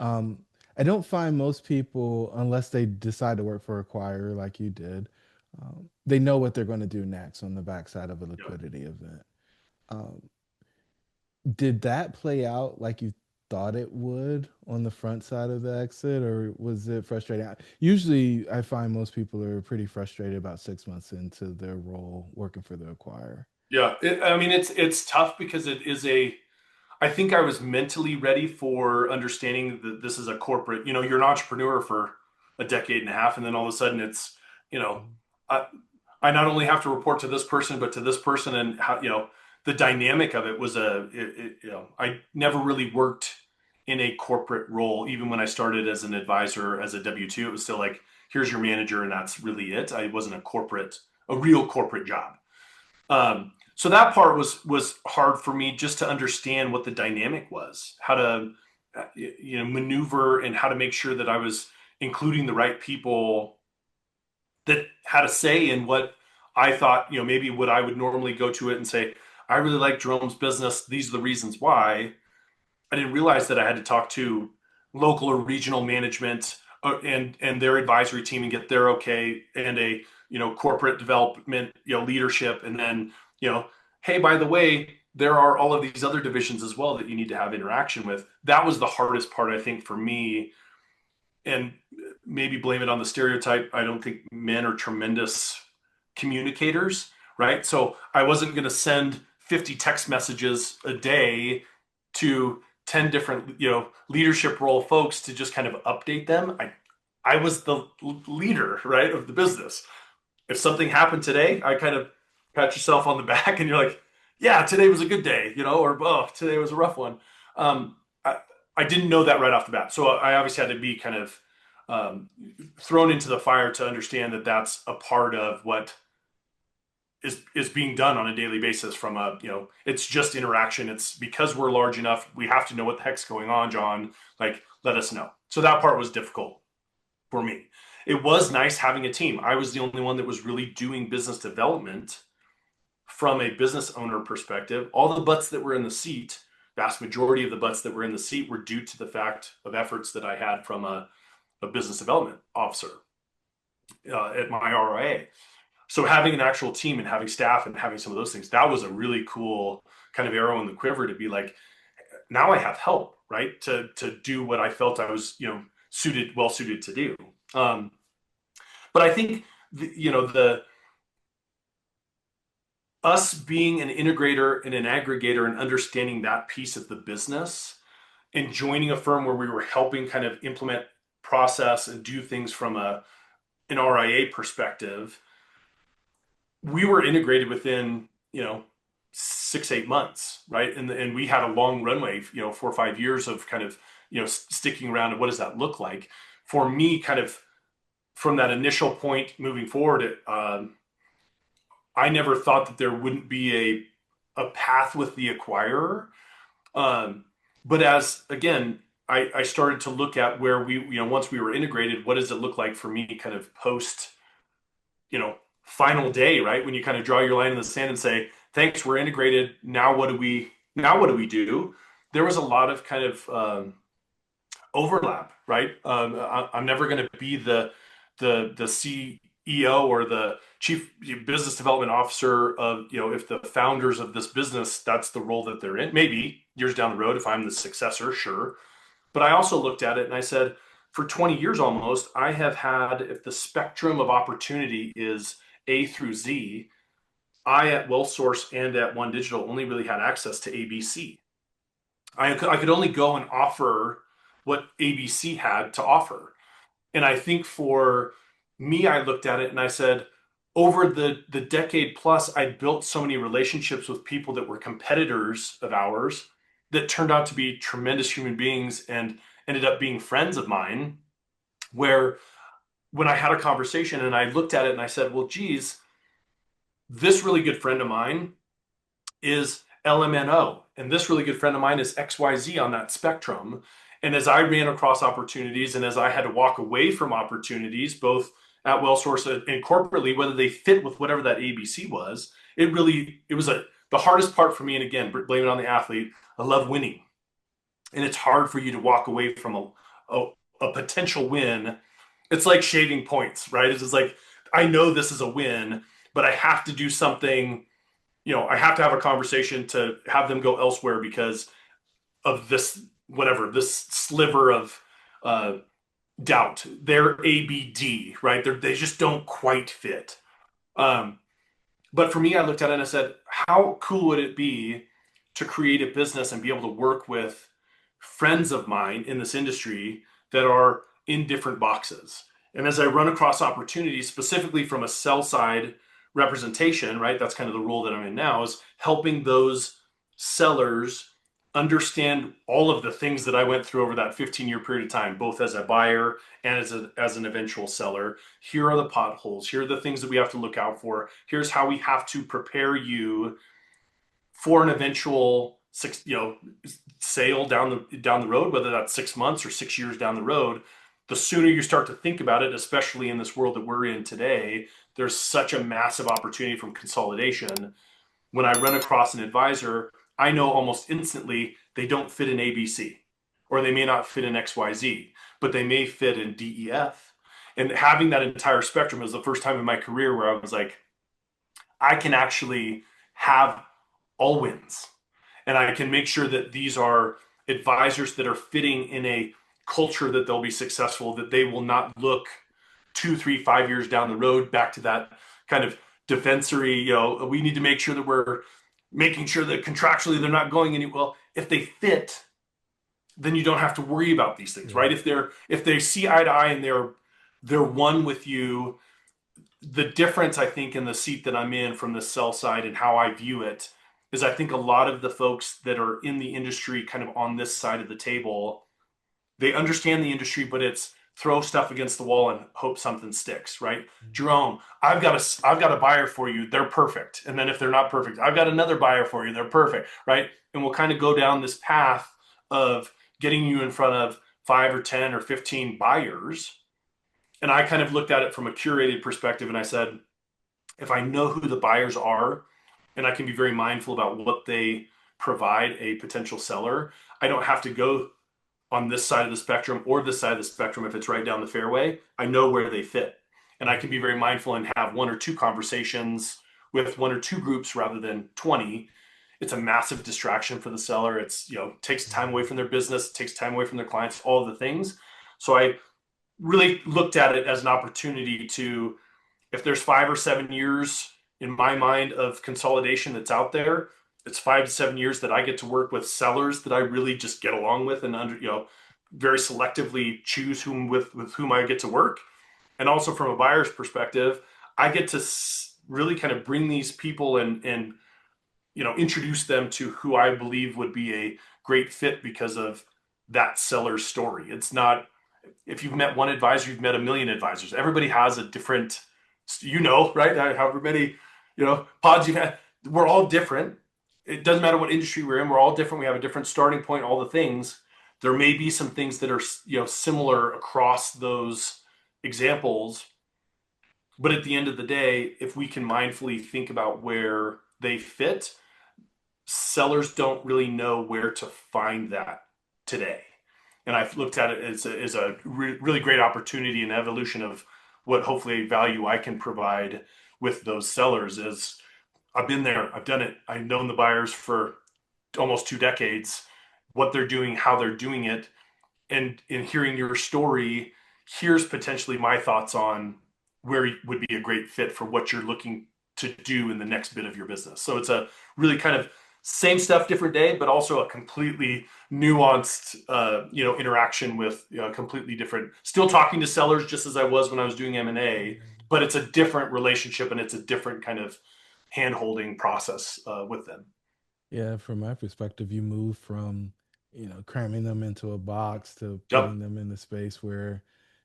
Um, I don't find most people, unless they decide to work for acquirer like you did, they know what they're going to do next on the backside of a Yep. liquidity event. Um, did that play out like you thought it would on the front side of the exit, or was it frustrating? Usually, I find most people are pretty frustrated about 6 months into their role working for the acquirer. Yeah. I mean, it's tough because it is a. I think I was mentally ready for understanding that this is a corporate. You're an entrepreneur for a decade and a half, and then all of a sudden it's, you know, I, I not only have to report to this person, but to this person, and how the dynamic of it was I never really worked in a corporate role, even when I started as an advisor as a W-2. It was still like, here's your manager, and that's really it. I wasn't a real corporate job. So that part was hard for me, just to understand what the dynamic was, how to maneuver, and how to make sure that I was including the right people that had a say in what I thought, maybe what I would normally go to it and say, I really like Jerome's business. These are the reasons why. I didn't realize that I had to talk to local or regional management and their advisory team and get their okay, and a corporate development leadership, and then hey, by the way, there are all of these other divisions as well that you need to have interaction with. That was the hardest part, I think, for me. And maybe blame it on the stereotype. I don't think men are tremendous communicators, right? So I wasn't going to send 50 text messages a day to 10 different, leadership role folks to just kind of update them. I was the leader, right, of the business. If something happened today, I kind of pat yourself on the back and you're like, yeah, today was a good day, or oh, today was a rough one. Um, I, I didn't know that right off the bat. So I obviously had to be kind of thrown into the fire to understand that that's a part of what is being done on a daily basis. From it's just interaction. It's because we're large enough, we have to know what the heck's going on, John. Like, let us know. So that part was difficult for me. It was nice having a team. I was the only one that was really doing business development from a business owner perspective. All the butts that were in the seat, vast majority of the butts that were in the seat, were due to the fact of efforts that I had from a business development officer at my RIA. So having an actual team and having staff and having some of those things, that was a really cool kind of arrow in the quiver to be like, now I have help, right? To do what I felt I was, well suited to do. But I think the us being an integrator and an aggregator and understanding that piece of the business and joining a firm where we were helping kind of implement process and do things from an RIA perspective, we were integrated within, 6, 8 months, right? And we had a long runway, 4 or 5 years of kind of, sticking around. And what does that look like for me? Kind of from that initial point moving forward, I never thought that there wouldn't be a path with the acquirer. Um, but as again, I started to look at where we, once we were integrated, what does it look like for me kind of post, final day, right? When you kind of draw your line in the sand and say, thanks, we're integrated. Now what do we do? There was a lot of kind of overlap, right? I'm never going to be the CEO or the chief business development officer of, if the founders of this business, that's the role that they're in. Maybe years down the road, if I'm the successor, sure. But I also looked at it and I said, for 20 years almost, I have had, if the spectrum of opportunity is A through Z, I at WellSource and at One Digital only really had access to ABC. I could only go and offer what ABC had to offer. And I think for me, I looked at it and I said, over the decade plus, I built so many relationships with people that were competitors of ours that turned out to be tremendous human beings and ended up being friends of mine. Where when I had a conversation and I looked at it and I said, well, geez, this really good friend of mine is LMNO, and this really good friend of mine is XYZ on that spectrum. And as I ran across opportunities and as I had to walk away from opportunities, both at WellSource and corporately, whether they fit with whatever that ABC was, it was the hardest part for me. And again, blame it on the athlete. I love winning. And it's hard for you to walk away from a potential win. It's like shaving points, right? It's just like, I know this is a win, but I have to do something, I have to have a conversation to have them go elsewhere because of this, whatever, this sliver of uh, doubt. They're ABD, right? They just don't quite fit. Um, but for me, I looked at it and I said, how cool would it be to create a business and be able to work with friends of mine in this industry that are in different boxes? And as I run across opportunities, specifically from a sell side representation, right? That's kind of the role that I'm in now, is helping those sellers understand all of the things that I went through over that 15-year period of time, both as a buyer and as an eventual seller. Here are the potholes. Here are the things that we have to look out for. Here's how we have to prepare you for an eventual sale down the road, whether that's 6 months or 6 years down the road. The sooner you start to think about it, especially in this world that we're in today, there's such a massive opportunity from consolidation. When I run across an advisor, I know almost instantly they don't fit in ABC, or they may not fit in XYZ, but they may fit in DEF. And having that entire spectrum was the first time in my career where I was like, I can actually have all wins. And I can make sure that these are advisors that are fitting in a culture that they'll be successful, that they will not look 2, 3, 5 years down the road back to that kind of defensory, we need to make sure that we're making sure that contractually they're not going any, well, if they fit, then you don't have to worry about these things, Yeah. right? If they see eye to eye and they're one with you. The difference, I think, in the seat that I'm in from the sell side and how I view it is, I think a lot of the folks that are in the industry kind of on this side of the table, they understand the industry, but it's throw stuff against the wall and hope something sticks, right? Jerome, I've got a buyer for you. They're perfect. And then if they're not perfect, I've got another buyer for you. They're perfect, right? And we'll kind of go down this path of getting you in front of 5 or 10 or 15 buyers. And I kind of looked at it from a curated perspective and I said, if I know who the buyers are and I can be very mindful about what they provide a potential seller, I don't have to go on this side of the spectrum or this side of the spectrum. If it's right down the fairway, I know where they fit. And I can be very mindful and have 1 or 2 conversations with 1 or 2 groups rather than 20. It's a massive distraction for the seller. It's, takes time away from their business, takes time away from their clients, all of the things. So I really looked at it as an opportunity to, if there's 5 or 7 years in my mind of consolidation that's out there, it's 5 to 7 years that I get to work with sellers that I really just get along with and very selectively choose with whom I get to work. And also from a buyer's perspective, I get to really kind of bring these people and introduce them to who I believe would be a great fit because of that seller's story. It's not, if you've met one advisor, you've met a million advisors. Everybody has a different, right? However many, pods you've had, we're all different. It doesn't matter what industry we're in. We're all different. We have a different starting point, all the things. There may be some things that are, similar across those examples. But at the end of the day, if we can mindfully think about where they fit, sellers don't really know where to find that today. And I've looked at it as a really great opportunity and evolution of what hopefully value I can provide with those sellers. Is I've been there, I've done it, I've known the buyers for almost 2 decades, what they're doing, how they're doing it, and in hearing your story, here's potentially my thoughts on where would be a great fit for what you're looking to do in the next bit of your business. So it's a really kind of same stuff, different day, but also a completely nuanced, interaction with completely different. Still talking to sellers just as I was when I was doing M&A, but it's a different relationship and it's a different kind of hand-holding process with them. Yeah, from my perspective, you move from, cramming them into a box to Yep. putting them in the space where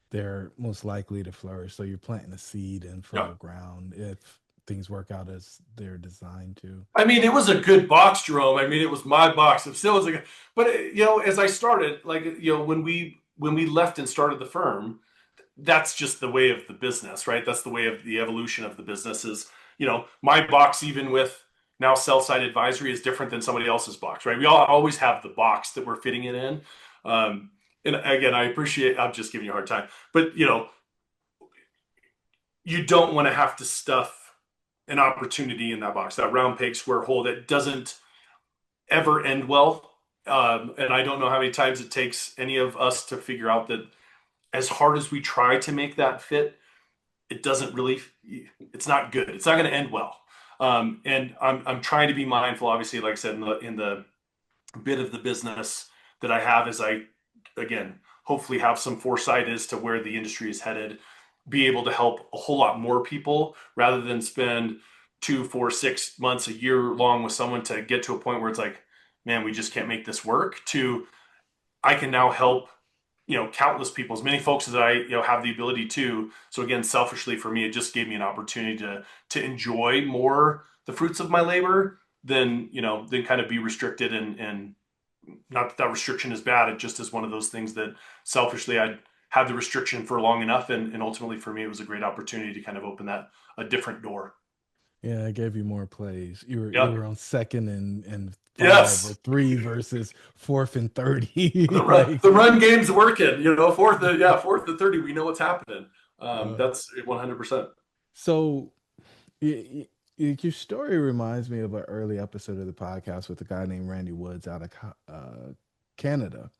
they're most likely to flourish. So you're planting a seed in fertile Yep. ground if things work out as they're designed to. I mean, it was a good box, Jerome. I mean, it was my box. It still was a good, but as I started, like when we left and started the firm, that's just the way of the business, right? That's the way of the evolution of the business. Is my box, even with now sell side advisory, is different than somebody else's box, right? We all always have the box that we're fitting it in. And again, I appreciate. I'm just giving you a hard time, but you don't want to have to stuff an opportunity in that box, that round peg square hole that doesn't ever end well. And I don't know how many times it takes any of us to figure out that as hard as we try to make that fit, it doesn't really, it's not good. It's not going to end well. And I'm trying to be mindful, obviously, like I said, in the bit of the business that I have, as I, again, hopefully have some foresight as to where the industry is headed, be able to help a whole lot more people rather than spend 2, 4, 6 months, a year long with someone to get to a point where it's like, man, we just can't make this work. To I can now help countless people, as many folks as I have the ability to. So again, selfishly for me, it just gave me an opportunity to enjoy more the fruits of my labor than kind of be restricted, and not that that restriction is bad. It just is one of those things that selfishly I'd had the restriction for long enough, and ultimately for me it was a great opportunity to kind of open that a different door. Yeah, it gave you more plays. You Yeah. were on second and five or Yes. three versus fourth and 30. The run, Like, the run game's working. Fourth to 30, we know what's happening. uh, That's 100%. so your story reminds me of an early episode of the podcast with a guy named Randy Woods out of Canada.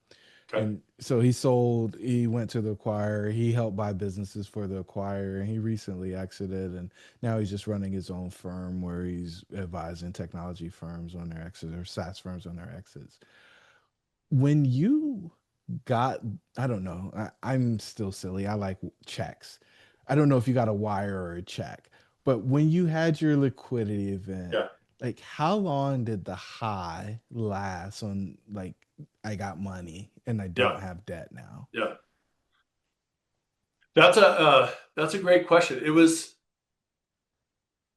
Okay. And so he went to the acquirer, he helped buy businesses for the acquirer, and he recently exited. And now he's just running his own firm where he's advising technology firms on their exits or SaaS firms on their exits. When you got, I don't know, I'm still silly. I like checks. I don't know if you got a wire or a check, but when you had your liquidity event, Yeah. like how long did the high last on like I got money and I Yeah. don't have debt now? Yeah. That's a great question. It was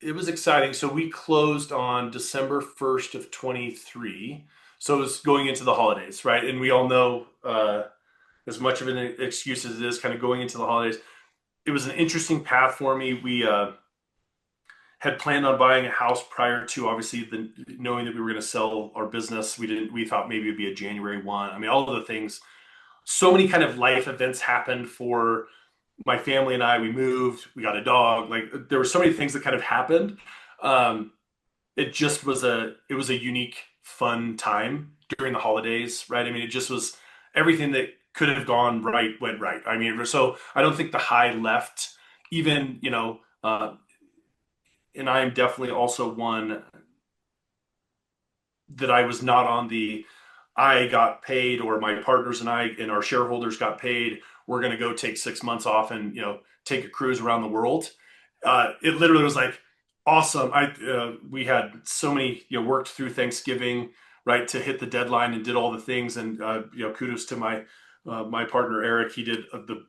exciting. So we closed on December 1st of 23. So it was going into the holidays, right? And we all know, as much of an excuse as it is kind of going into the holidays, it was an interesting path for me. We had planned on buying a house prior to, obviously, knowing that we were going to sell our business. We thought maybe it'd be a January 1. I mean, all of the things, so many kind of life events happened for my family and I. We moved, we got a dog. Like there were so many things that kind of happened. Um, it was a unique, fun time during the holidays, right? I mean, it just was everything that could have gone right went right. I mean, so I don't think the high left. Even and I am definitely also one. that I was not on the I got paid or my partners and I and our shareholders got paid. We're going to go take 6 months off and take a cruise around the world. It literally was like awesome. I We had so many worked through Thanksgiving right to hit the deadline and did all the things and kudos to my partner Eric. He did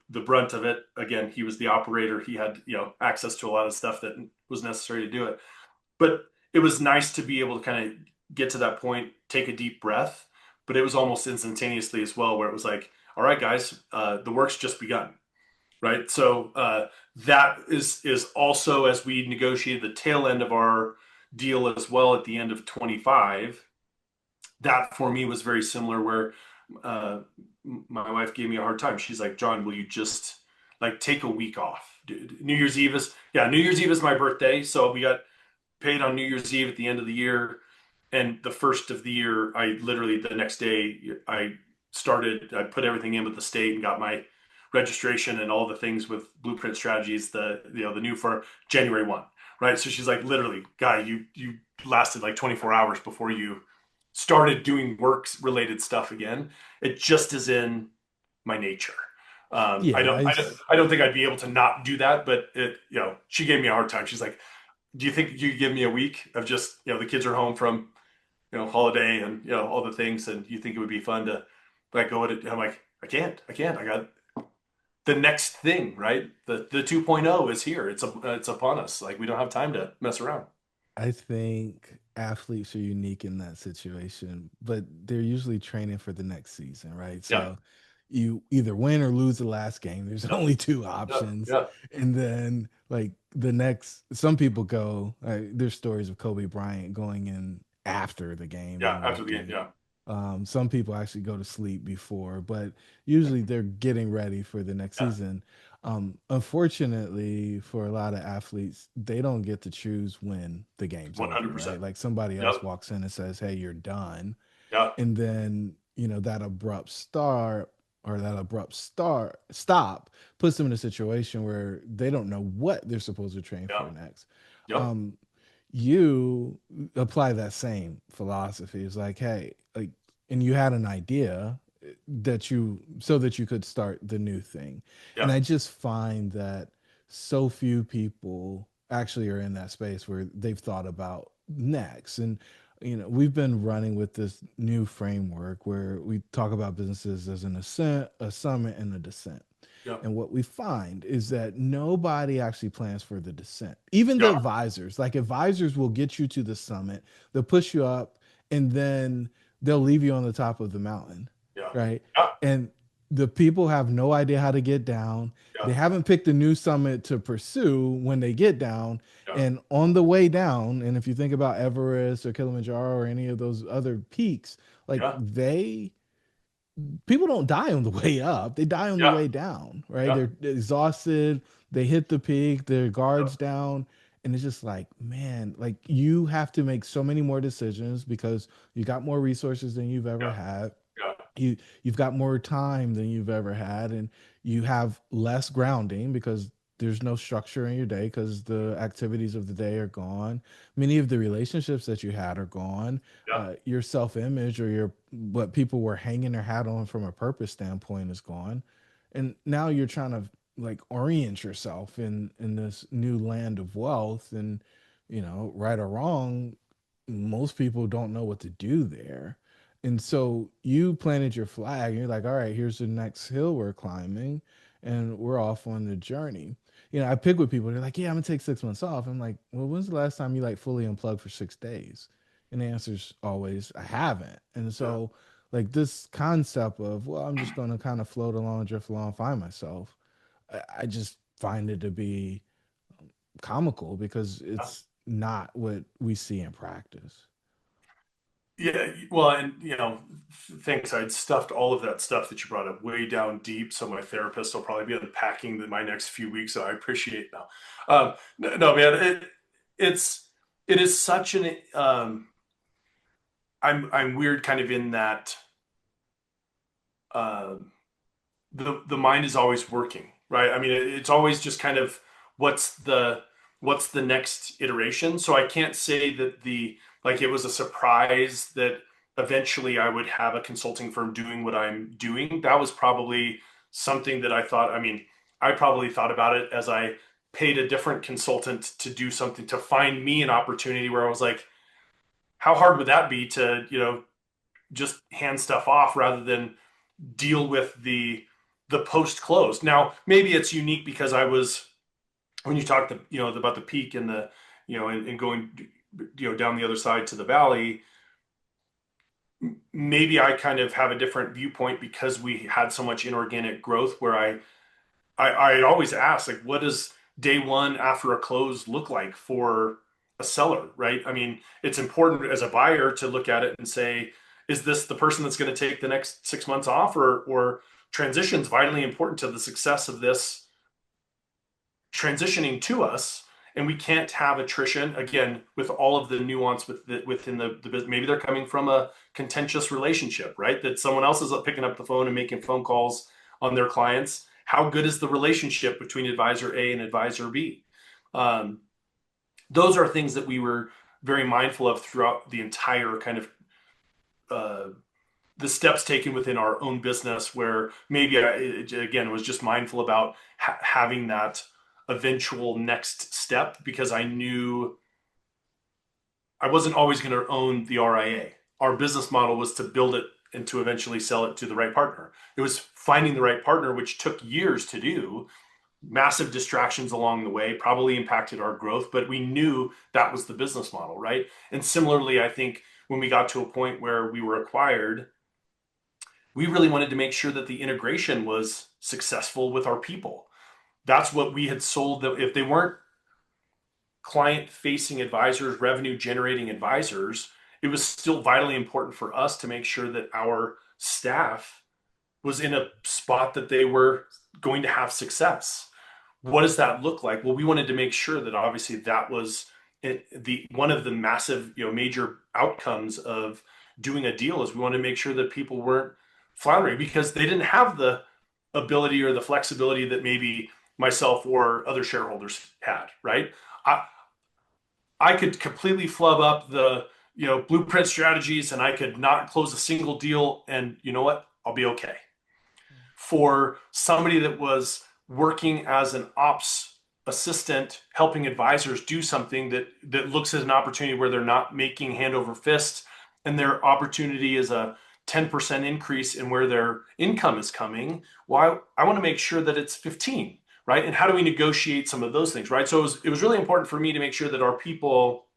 the brunt of it. Again, he was the operator. He had access to a lot of stuff that was necessary to do it. But it was nice to be able to kind of get to that point, take a deep breath. But it was almost instantaneously as well, where it was like, all right, guys, the work's just begun, right? So that is also as we negotiated the tail end of our deal as well at the end of 25. That for me was very similar, where uh, my wife gave me a hard time. She's like, John, will you just like take a week off? New Year's Eve is New Year's Eve is my birthday, so we got paid on New Year's Eve at the end of the year. And the first of the year, I literally the next day I put everything in with the state and got my registration and all the things with Blueprint Strategies, the new for January 1. Right. So she's like, literally, guy, you lasted like 24 hours before you started doing work related stuff again. It just is in my nature. I Yeah, don't, I don't, I don't think I'd be able to not do that, but she gave me a hard time. She's like, do you think you could give me a week of just, the kids are home from, holiday and, all the things, and you think it would be fun to like go at it? I'm like, I can't. I got the next thing, right? The 2.0 is here. It's upon us. Like we don't have time to mess around. I think athletes are unique in that situation, but they're usually training for the next season, right? Yeah. So you either win or lose the last game. There's Yeah. only two Yeah. options. Yeah. And then, like, the next, some people go, there's stories of Kobe Bryant going in after the game Yeah. and After the game. working. Yeah. Some people actually go to sleep before, but usually they're getting ready for the next Yeah. season. Unfortunately, for a lot of athletes, they don't get to choose when the game's over, 100%. right? Like somebody else Yep. walks in and says, "Hey, you're done," Yeah. and then that abrupt start or that abrupt stop puts them in a situation where they don't know what they're supposed to train Yeah. for next. Yep. Um, you apply that same philosophy. It's like, hey, like, and you had an idea that you so that you could start the new thing. And Yeah. I just find that so few people actually are in that space where they've thought about next. And we've been running with this new framework where we talk about businesses as an ascent, a summit, and a descent. Yeah. And what we find is that nobody actually plans for the descent. Even the Yeah. advisors, like advisors will get you to the summit, they'll push you up, and then they'll leave you on the top of the mountain, Yeah. right? Yeah. And the people have no idea how to get down. Yeah. They haven't picked a new summit to pursue when they get down. Yeah. And on the way down, and if you think about Everest or Kilimanjaro or any of those other peaks, like Yeah. people don't die on the way up. They die on the Yeah. way down, right? Yeah. They're exhausted. They hit the peak, their guards down. And it's just like, man, like you have to make so many more decisions because you got more resources than you've ever Yeah. had. Yeah. You've got more time than you've ever had, and you have less grounding because there's no structure in your day because the activities of the day are gone. Many of the relationships that you had are gone. Yeah. Your self-image or your what people were hanging their hat on from a purpose standpoint is gone, and now you're trying to like orient yourself in this new land of wealth. And right or wrong, most people don't know what to do there. And so you planted your flag and you're like, all right, here's the next hill we're climbing, and we're off on the journey. I pick with people, they're like, yeah, I'm gonna take 6 months off. I'm like, well, when's the last time you like fully unplugged for 6 days? And the answer's always, I haven't. And Yeah. so, like, this concept of, well, I'm just gonna kind of float along, drift along, find myself, I just find it to be comical because it's not what we see in practice. Yeah, well, and thanks. I'd stuffed all of that stuff that you brought up way down deep, so my therapist will probably be unpacking my next few weeks. So I appreciate now. No, man, it's it is such an I'm weird, kind of in that uh, the mind is always working, right? I mean, it's always just kind of what's the what's the next iteration. So I can't say that the Like it was a surprise that eventually I would have a consulting firm doing what I'm doing. That was probably something that I thought, I mean, I probably thought about it as I paid a different consultant to do something to find me an opportunity where I was like, how hard would that be to, just hand stuff off rather than deal with the post close. Now, maybe it's unique because I was when you talk about the peak and the and going down the other side to the valley. Maybe I kind of have a different viewpoint because we had so much inorganic growth where I always ask, like, what does day one after a close look like for a seller, right? I mean, it's important as a buyer to look at it and say, is this the person that's going to take the next 6 months off, or transition's vitally important to the success of this transitioning to us, and we can't have attrition again with all of the nuance within the business. Maybe they're coming from a contentious relationship, right? That someone else is picking up the phone and making phone calls on their clients. How good is the relationship between advisor A and advisor B? Um, those are things that we were very mindful of throughout the entire kind of uh, the steps taken within our own business, where maybe again was just mindful about having that eventual next step because I knew I wasn't always going to own the RIA. Our business model was to build it and to eventually sell it to the right partner. It was finding the right partner, which took years to do, massive distractions along the way, probably impacted our growth, but we knew that was the business model, right? And similarly, I think when we got to a point where we were acquired, we really wanted to make sure that the integration was successful with our people. That's what we had sold. If they weren't client facing advisors, revenue generating advisors, it was still vitally important for us to make sure that our staff was in a spot that they were going to have success. What does that look like? Well, we wanted to make sure that obviously that was the one of the massive, major outcomes of doing a deal is we wanted to make sure that people weren't floundering because they didn't have the ability or the flexibility that maybe myself or other shareholders had, right? I, I could completely flub up the blueprint strategies and I could not close a single deal, and you know what? I'll be okay. For somebody that was working as an ops assistant, helping advisors do something that looks at an opportunity where they're not making hand over fist, and their opportunity is a 10% increase in where their income is coming. Well, I want to make sure that it's 15, right? And how do we negotiate some of those things, right? So it was really important for me to make sure that our people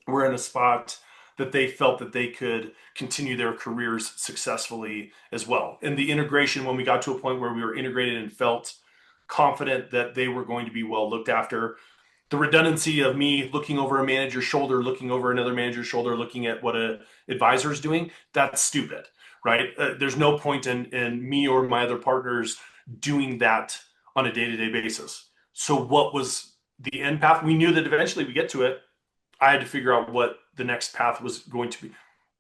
were in a spot that they felt that they could continue their careers successfully as well. And the integration, when we got to a point where we were integrated and felt confident that they were going to be well looked after, the redundancy of me looking over a manager's shoulder, looking over another manager's shoulder, looking at what a advisor is doing, that's stupid, right? There's no point in me or my other partners doing that on a day-to-day basis. So what was the end path? We knew that eventually we get to it. I had to figure out what the next path was going to be.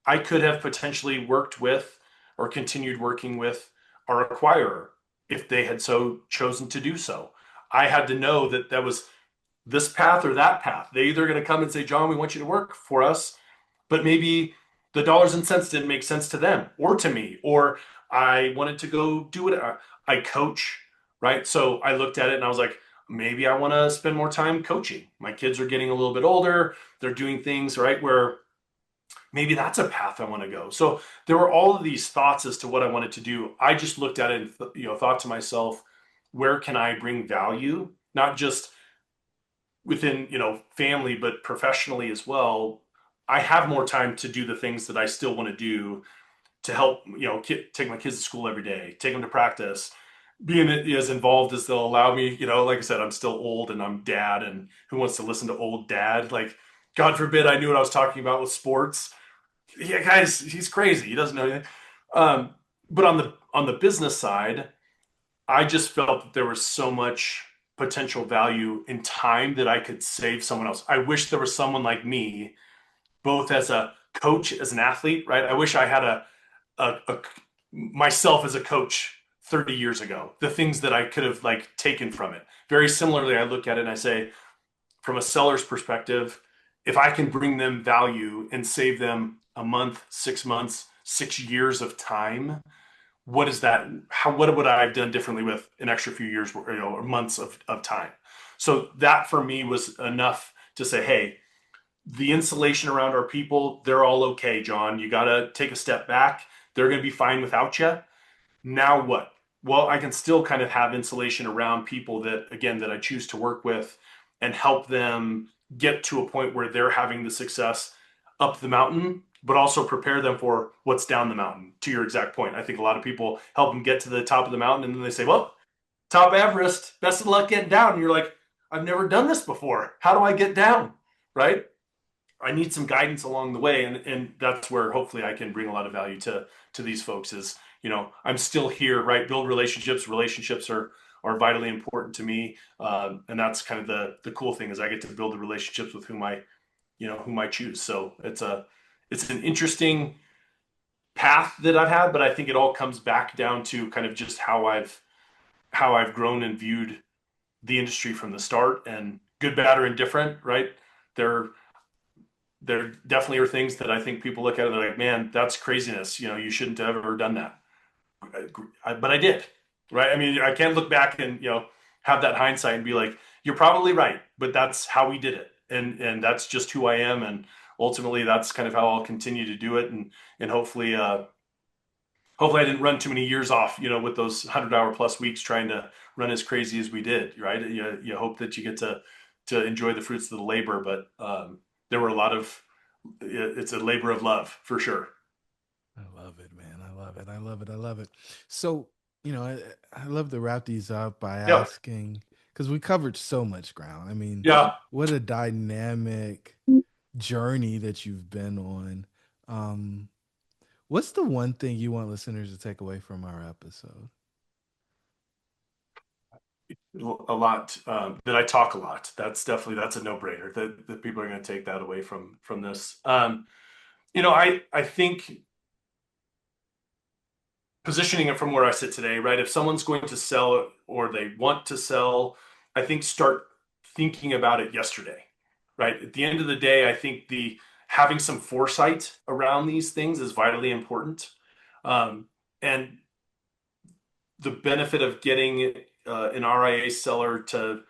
I could have potentially worked with or continued working with our acquirer if they had so chosen to do so. I had to know that that was this path or that path. They either going to come and say, John, we want you to work for us, but maybe the dollars and cents didn't make sense to them or to me, or I wanted to go do it. I coach, right? So I looked at it and I was like, maybe I want to spend more time coaching. My kids are getting a little bit older. They're doing things, right, where maybe that's a path I want to go. So there were all of these thoughts as to what I wanted to do. I just looked at it and thought to myself, where can I bring value, not just within family, but professionally as well. I have more time to do the things that I still want to do to help take my kids to school every day, take them to practice, being as involved as they'll allow me. Like I said, I'm still old and I'm dad, and who wants to listen to old dad? Like, God forbid I knew what I was talking about with sports. Yeah, guys, he's crazy. He doesn't know anything. But on the business side, I just felt that there was so much potential value in time that I could save someone else. I wish there was someone like me, both as a coach, as an athlete, right? I wish I had a myself as a coach 30 years ago, the things that I could have taken from it. Very similarly, I look at it and I say, from a seller's perspective, if I can bring them value and save them a month, 6 months, 6 years of time, what is that? What would I have done differently with an extra few years, or months of time? So that for me was enough to say, hey, the insulation around our people, they're all okay, John. You got to take a step back. They're going to be fine without you. Now what? Well, I can still kind of have insulation around people that, again, that I choose to work with and help them get to a point where they're having the success up the mountain, but also prepare them for what's down the mountain. To your exact point, I think a lot of people help them get to the top of the mountain and then they say, well, top Everest, best of luck getting down. And you're like, I've never done this before. How do I get down? Right? I need some guidance along the way, and that's where hopefully I can bring a lot of value to these folks. Is, I'm still here, right? Build relationships. Relationships are vitally important to me, and that's kind of the cool thing is I get to build the relationships with whom I choose. So it's an interesting path that I've had, but I think it all comes back down to kind of just how I've grown and viewed the industry from the start, and good, bad, or indifferent, right? There there definitely are things that I think people look at and they're like, man, that's craziness. You shouldn't have ever done that. But I did, right? I mean, I can't look back and, have that hindsight and be like, you're probably right, but that's how we did it. And that's just who I am. And ultimately that's kind of how I'll continue to do it. And hopefully I didn't run too many years off, with those 100-hour plus weeks trying to run as crazy as we did, right? You hope that you get to enjoy the fruits of the labor, but there were a lot of it's a labor of love for sure. I love it, man. I love it. I love it. I love it. So, I love to wrap these up by Yeah, asking, because we covered so much ground. I mean, yeah. what a dynamic journey that you've been on. Um, what's the one thing you want listeners to take away from our episode? A lot that I talk a lot. That's a no brainer that people are going to take that away from this. I think positioning it from where I sit today, right? If someone's going to sell or they want to sell, I think start thinking about it yesterday, right? At the end of the day, I think the having some foresight around these things is vitally important. And the benefit of getting an RIA seller to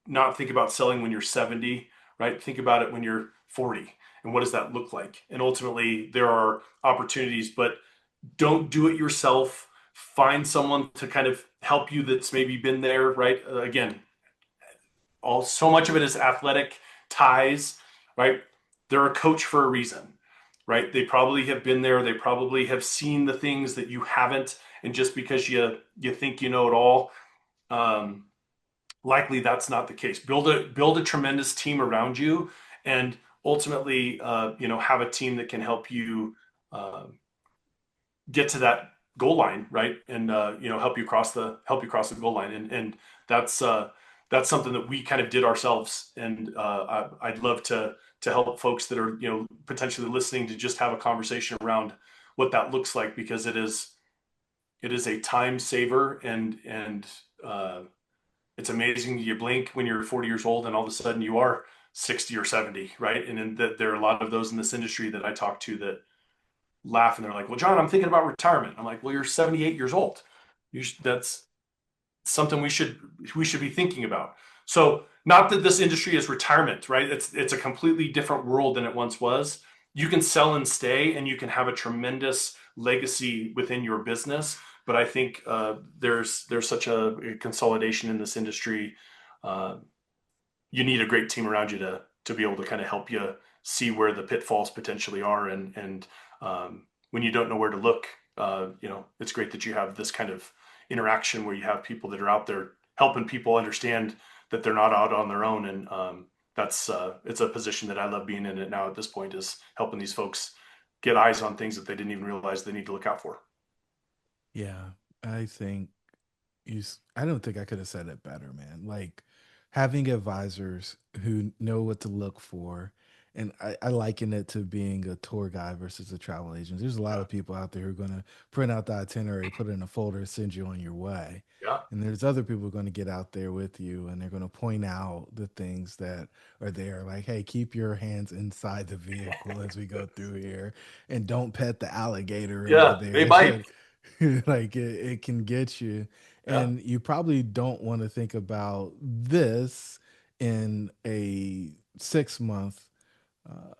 not think about selling when you're 70, right? Think about it when you're 40. And what does that look like? And ultimately, there are opportunities, but don't do it yourself. Find someone to kind of help you that's maybe been there, right? Again, so much of it is athletic ties, right? They're a coach for a reason, right? They probably have been there. They probably have seen the things that you haven't, and just because you think you know it all, um, likely that's not the case. Build a tremendous team around you, and ultimately, have a team that can help you uh, get to that goal line, right? And help you cross the goal line, and that's that's something that we kind of did ourselves. And I'd love to help folks that are potentially listening to just have a conversation around what that looks like, because it is a time saver, and uh, it's amazing. You blink when you're 40 years old and all of a sudden you are 60 or 70, right? And then there are a lot of those in this industry that I talk to that laugh and they're like, well, John, I'm thinking about retirement. I'm like, well, you're 78 years old. That's something we should be thinking about. So, not that this industry is retirement, right? It's a completely different world than it once was. You can sell and stay, and you can have a tremendous legacy within your business. But I think there's such a consolidation in this industry. Uh, you need a great team around you to be able to kind of help you see where the pitfalls potentially are, and when you don't know where to look, it's great that you have this kind of interaction where you have people that are out there helping people understand that they're not out on their own. And that's it's a position that I love being in it now at this point, is helping these folks get eyes on things that they didn't even realize they need to look out for. Yeah, I think I don't think I could have said it better, man. Like having advisors who know what to look for and I liken it to being a tour guide versus a travel agent. There's a lot Yeah. of people out there who are going to print out the itinerary, put it in a folder, send you on your way. Yeah. And there's other people who are going to get out there with you and they're going to point out the things that are there. Like, hey, keep your hands inside the vehicle as we go through here and don't pet the alligator over Yeah. They there. bite. Like it can get you. Yeah. And you probably don't want to think about this in a 6 month uh,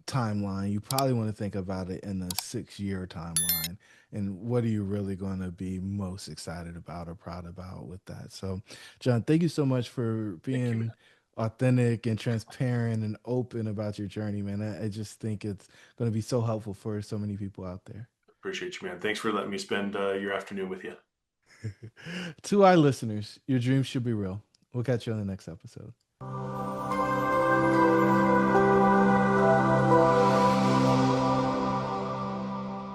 timeline. You probably want to think about it in a 6 year timeline. And what are you really going to be most excited about or proud about with that? So, John, thank you so much for Thank you, man. being authentic and transparent and open about your journey, man. I just think it's going to be so helpful for so many people out there. Appreciate you, man. Thanks for letting me spend your afternoon with you. To our listeners, your dreams should be real. We'll catch you on the next episode.